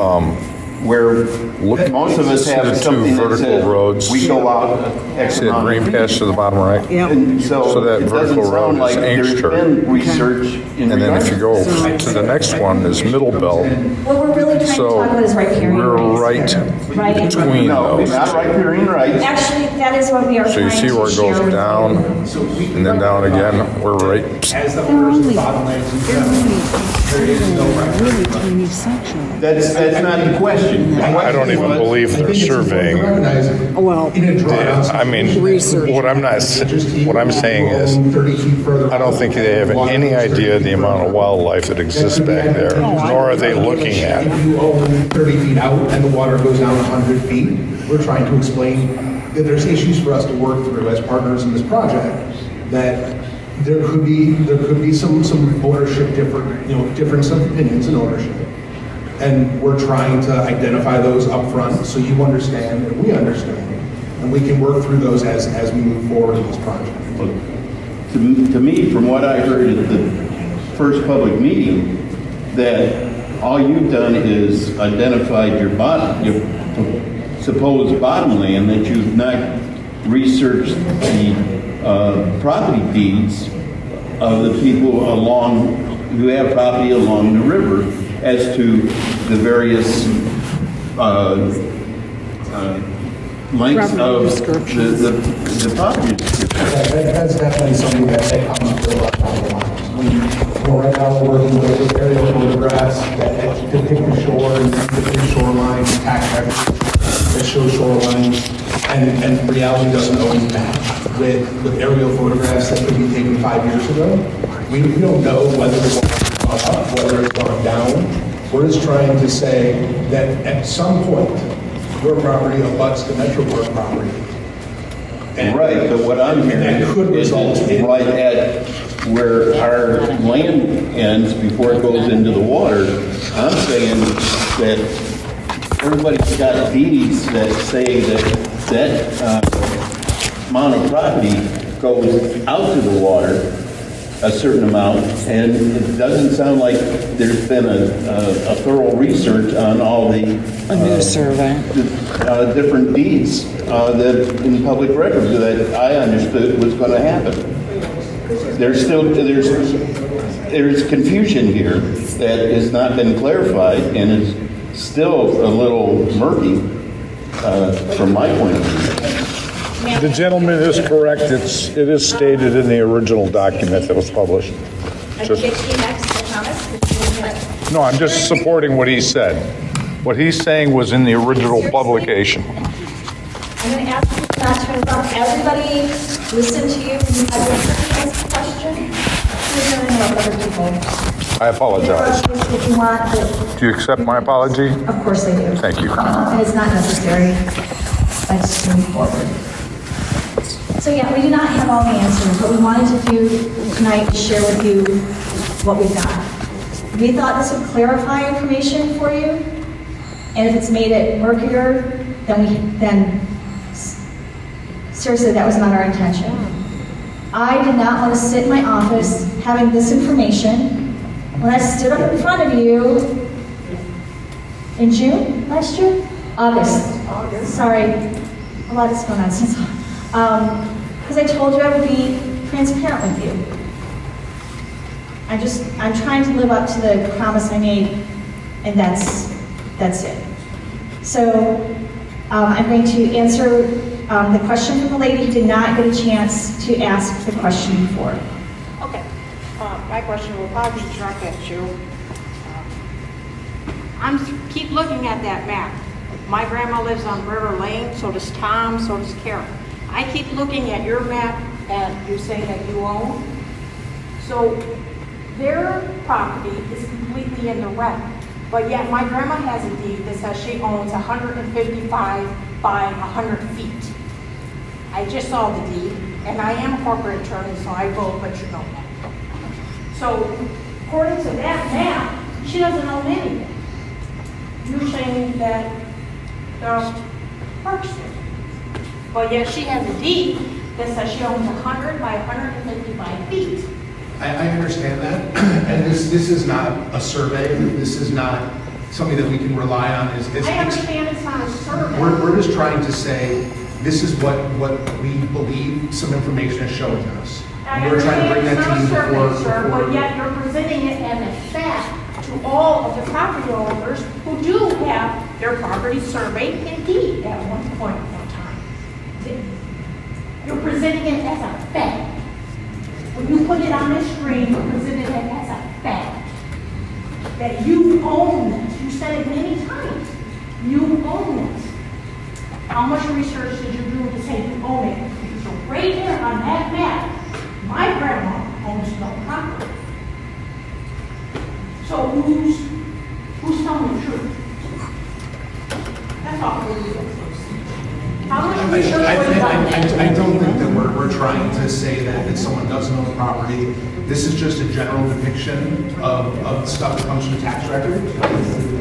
Speaker 3: where most of us have something that says we go out X
Speaker 14: See that
Speaker 3: amount
Speaker 14: green
Speaker 3: of feet.
Speaker 14: patch to the bottom right?
Speaker 3: And so
Speaker 14: that
Speaker 3: it doesn't
Speaker 14: vertical road
Speaker 3: sound like
Speaker 14: is
Speaker 3: there's
Speaker 14: Inkster.
Speaker 3: been research in
Speaker 14: And then if you go
Speaker 3: regards
Speaker 14: to the next one is Middle Belt.
Speaker 1: What we're really trying to talk about is riparian
Speaker 14: we're
Speaker 1: rights.
Speaker 14: right between
Speaker 3: No,
Speaker 14: those
Speaker 3: not
Speaker 14: two.
Speaker 3: riparian rights.
Speaker 1: Actually, that is what we are
Speaker 14: So you
Speaker 1: trying
Speaker 14: see
Speaker 1: to
Speaker 14: where it
Speaker 1: share
Speaker 14: goes
Speaker 1: with
Speaker 14: down
Speaker 1: you.
Speaker 14: and then down again. We're right.
Speaker 2: As the owners of the bottomlands in general, there is no
Speaker 17: Really tiny section.
Speaker 3: That's not the question.
Speaker 14: I don't even believe they're surveying.
Speaker 17: Well,
Speaker 14: I mean, what I'm saying is, I don't think they have any idea the amount of wildlife that exists back there, nor are they looking at it.
Speaker 2: If you own 30 feet out and the water goes down 100 feet, we're trying to explain that there's issues for us to work through as partners in this project, that there could be some ownership difference of opinions in ownership. And we're trying to identify those up front so you understand and we understand. And we can work through those as we move forward in this project.
Speaker 3: To me, from what I heard at the first public meeting, that all you've done is identified your supposed bottomland, that you've not researched the property deeds of the people who have property along the river as to the various lengths of the property description.
Speaker 2: That's definitely something that comes through our timelines. Right now, we're working with aerial photographs that depict the shore and depict the shoreline, tax records. that show shorelines, and reality doesn't always match. With aerial photographs that could be taken 5 years ago, we don't know whether the water's gone up, whether it's gone down. We're just trying to say that at some point, your property abuts the Metro Park property. And
Speaker 3: Right, but what I'm hearing
Speaker 2: that could
Speaker 3: is
Speaker 2: result
Speaker 3: it's
Speaker 2: in
Speaker 3: right at where our land ends before it goes into the water. I'm saying that everybody's got deeds that say that amount of property goes out to the water, a certain amount, and it doesn't sound like there's been a thorough research on all the
Speaker 19: A new survey.
Speaker 3: different deeds that in public records that I understood was going to happen. There's confusion here that has not been clarified and is still a little murky from my point of view.
Speaker 14: The gentleman is correct. It is stated in the original document that was published. No, I'm just supporting what he said. What he's saying was in the original publication.
Speaker 1: I'm going to ask you not to interrupt. Everybody listen to you. You have your question. You're going to interrupt other people.
Speaker 14: I apologize.
Speaker 1: If you want, but
Speaker 14: Do you accept my apology?
Speaker 1: of course I do.
Speaker 14: Thank you.
Speaker 1: And it's not necessary. I just move forward. So yeah, we do not have all the answers. What we wanted to do tonight is share with you what we've got. We thought this would clarify information for you, and if it's made it murkier, then seriously, that was not our intention. I did not want to sit in my office having this information when I stood up in front of you in June last year? August. Sorry, a lot has gone on since. Because I told you I would be transparent with you. I'm trying to live up to the promise I made, and that's it. So I'm going to answer the question from the lady who did not get a chance to ask the question before.
Speaker 10: Okay. My question will probably be directed at you. Keep looking at that map. My grandma lives on River Lane, so does Tom, so does Karen. I keep looking at your map and you say that you own. So their property is completely in the red. But yet my grandma has a deed that says she owns 155 by 100 feet. I just saw the deed, and I am a corporate attorney, so I will let you know that. So according to that map, she doesn't own anything. You're saying that there's parks there. But yet she has a deed that says she owns 100 by 155 feet.
Speaker 2: I understand that, and this is not a survey. This is not something that we can rely on.
Speaker 10: I understand it's not a survey.
Speaker 2: We're just trying to say, this is what we believe some information is showing us.
Speaker 10: I
Speaker 2: We're trying to bring that to you
Speaker 10: survey, sir,
Speaker 2: before.
Speaker 10: but yet you're presenting it as a fact to all of the property owners who do have their property surveyed and deed at one point in time. You're presenting it as a fact. When you put it on this screen, you present it as a fact. That you own this. You said it many times. You own it. How much research did you do to say you own it? So right here on that map, my grandma owns no property. So who's telling the truth? That's all we're doing. How much research was done?
Speaker 2: I don't think that we're trying to say that someone doesn't own property. This is just a general depiction of stuff that comes from tax records.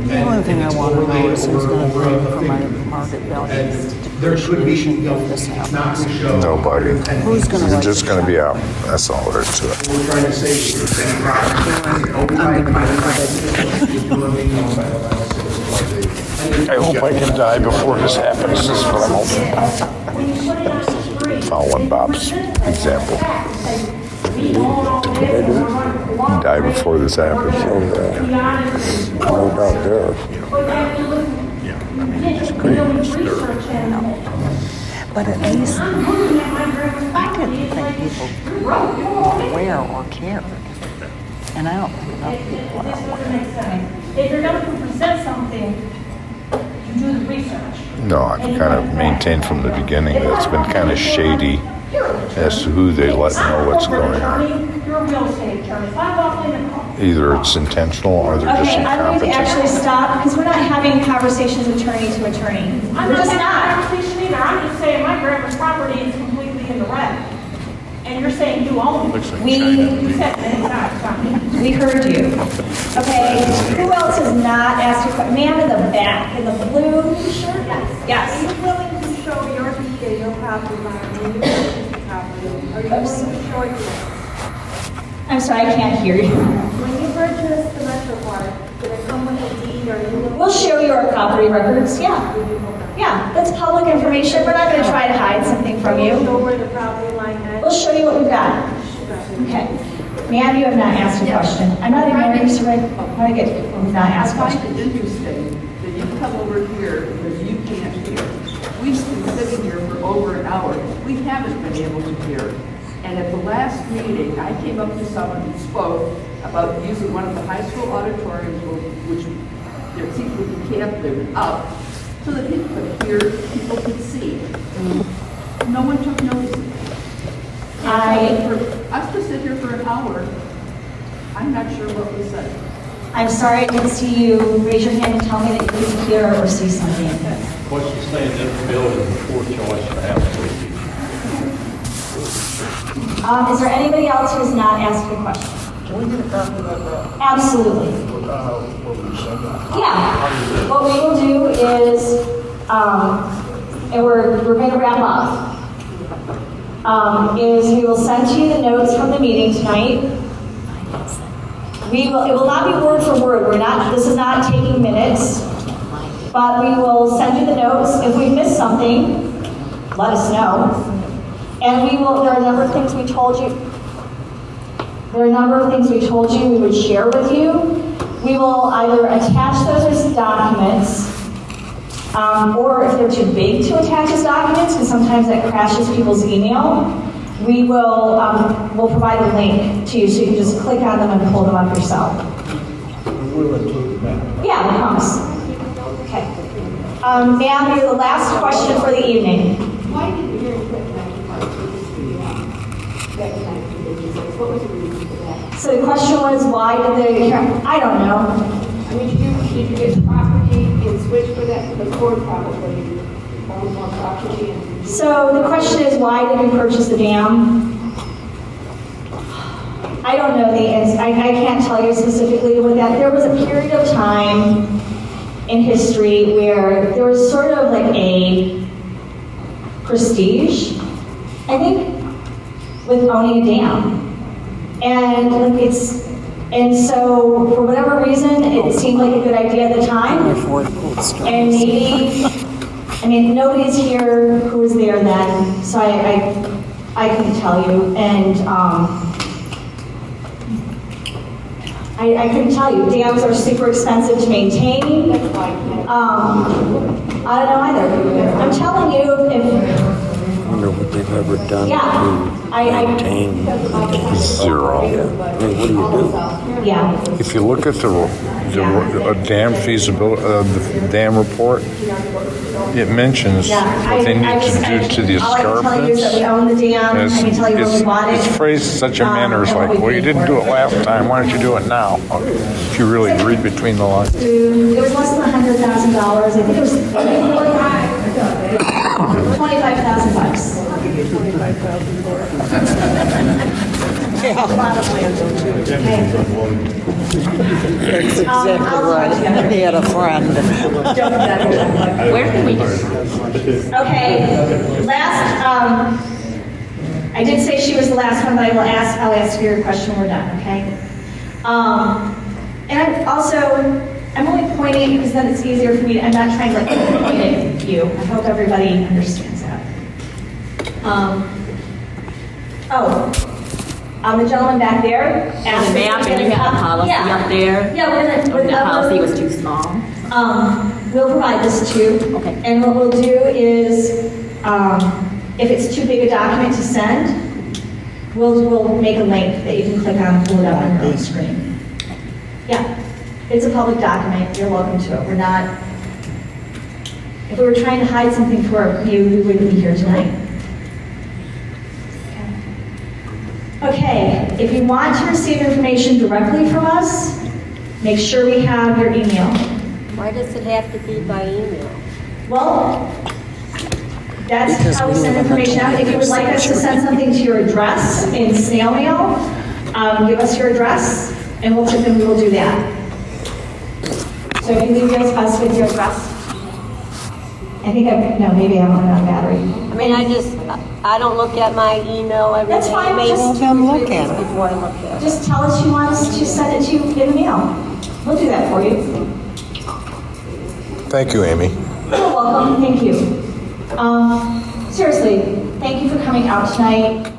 Speaker 19: The only thing I want to know is who's going to pay for my market value.
Speaker 2: There should be, it's not to show.
Speaker 14: Nobody.
Speaker 19: Who's going to
Speaker 14: You're
Speaker 19: write
Speaker 14: just going to be out. That's all there is to it.
Speaker 2: We're trying to say is any property.
Speaker 14: I hope I can die before this happens. This is what I'm hoping. Following Bob's example. Die before this happens. No doubt there.
Speaker 19: But at least I didn't think people were aware or cared. And I don't think enough people are aware.
Speaker 10: If you're going to present something, do the research.
Speaker 14: No, I've kind of maintained from the beginning that it's been kind of shady as to who they let know what's going on.
Speaker 10: You're a real estate attorney. If I walk in and
Speaker 14: Either it's intentional or they're just
Speaker 1: Okay, I'm going to actually
Speaker 14: incompetent.
Speaker 1: stop because we're not having conversations attorney to attorney.
Speaker 10: I'm
Speaker 1: We're
Speaker 10: not
Speaker 1: just
Speaker 10: having a
Speaker 1: not.
Speaker 10: conversation either. I'm just saying my grandma's property is completely in the red. And you're saying you own it. You said that it's not.
Speaker 1: We heard you. Okay, who else has not asked a question? Man in the back, in the blue shirt? Yes.
Speaker 13: Are you willing to show your deed and your property line when you purchase the property? Are you willing to show it?
Speaker 1: I'm sorry, I can't hear you.
Speaker 13: When you purchase the Metro Park, did it come with a deed or you?
Speaker 1: We'll show you our property records, yeah. Yeah, that's public information. We're not going to try to hide something from you.
Speaker 13: Know where the property line is?
Speaker 1: We'll show you what we've got. Okay. Ma'am, you have not asked a question. I'm not ignoring you, sir. I want to get, we've not asked
Speaker 6: I find
Speaker 1: questions.
Speaker 6: it interesting that you come over here because you can't hear. We've been sitting here for over an hour. We haven't been able to hear. And at the last meeting, I came up to someone who spoke about using one of the high school auditoriums, which their seats would be cantilevered up, so that people could hear, people could see. No one took notice of it. For us to sit here for an hour, I'm not sure what was said.
Speaker 1: I'm sorry I didn't see you raise your hand and tell me that you couldn't hear or see something.
Speaker 20: What's the saying this building before choice for house?
Speaker 1: Is there anybody else who has not asked a question?
Speaker 11: Can we get a copy of that?
Speaker 1: Absolutely.
Speaker 11: What we send out?
Speaker 1: Yeah. What we will do is, and we're going to wrap up, is we will send to you the notes from the meeting tonight. It will not be word for word. This is not taking minutes, but we will send you the notes. If we miss something, let us know. And there are a number of things we told you. We would share with you. We will either attach those as documents, or if they're too big to attach as documents, because sometimes that crashes people's email, we will we'll provide a link to you so you can just click on them and pull them up yourself.
Speaker 11: We'll include that.
Speaker 1: Yeah, I promise. Okay. Ma'am, you're the last question for the evening.
Speaker 22: Why did the hearing quit back in 1986? What was the reason for that?
Speaker 1: So the question was, why did I don't know.
Speaker 22: I mean, did you get property and switch for that? Because Ford probably owned more property and...
Speaker 1: So the question is, why did we purchase the dam? I don't know the answer. I can't tell you specifically with that. There was a period of time in history where there was sort of like a prestige, I think, with owning a dam. And so for whatever reason, it seemed like a good idea at the time. And maybe, nobody's here who was there then, so I couldn't tell you. And I couldn't tell you. Dams are super expensive to maintain. I don't know either. I'm telling you,
Speaker 9: I wonder what they've ever done to maintain the dam.
Speaker 14: Zero.
Speaker 9: I mean, what do you do?
Speaker 1: Yeah.
Speaker 14: If you look at the dam feasibility, the dam report, it mentions what they need to do to the
Speaker 1: all I can tell you is that
Speaker 14: escarpments.
Speaker 1: we own the dam. I can tell you when we bought it.
Speaker 14: It's phrased in such a manner, it's like, well, you didn't do it last time, why don't you do it now? If you really read between the lines.
Speaker 1: It was less than $100,000. I think it was $25,000.
Speaker 19: That's exactly right. He had a friend.
Speaker 21: Where can we
Speaker 1: Okay, last, I did say she was the last one, but I'll ask your question when we're done, okay? And I'm only pointing because then it's easier for me I'm not trying to point at you. I hope everybody understands that. The gentleman back there asked.
Speaker 21: The map, and you had a policy up there?
Speaker 1: Yeah, we're gonna.
Speaker 21: The policy was too small?
Speaker 1: We'll provide this too. Okay. And what we'll do is, if it's too big a document to send, we'll make a link that you can click on and pull it up on your own screen. Yeah, it's a public document. You're welcome to it. We're not If we were trying to hide something from you, we wouldn't be here tonight. Okay, if you want to receive information directly from us, make sure we have your email.
Speaker 4: Why does it have to be by email?
Speaker 1: Well, that's
Speaker 4: Because
Speaker 1: how we
Speaker 4: we
Speaker 1: send
Speaker 4: never
Speaker 1: information out. If you would like us to send something to your address in snail mail, give us your address, and we will do that. So if you leave us with your address, maybe I haven't run out of battery.
Speaker 4: I mean, I don't look at my email every day.
Speaker 1: That's fine,
Speaker 4: Maybe
Speaker 1: just
Speaker 4: 2 or 3 days before I look at it.
Speaker 1: Just tell us you want us to send it to you in the mail. We'll do that for you.
Speaker 14: Thank you, Amy.
Speaker 1: You're welcome, thank you. Seriously, thank you for coming out tonight.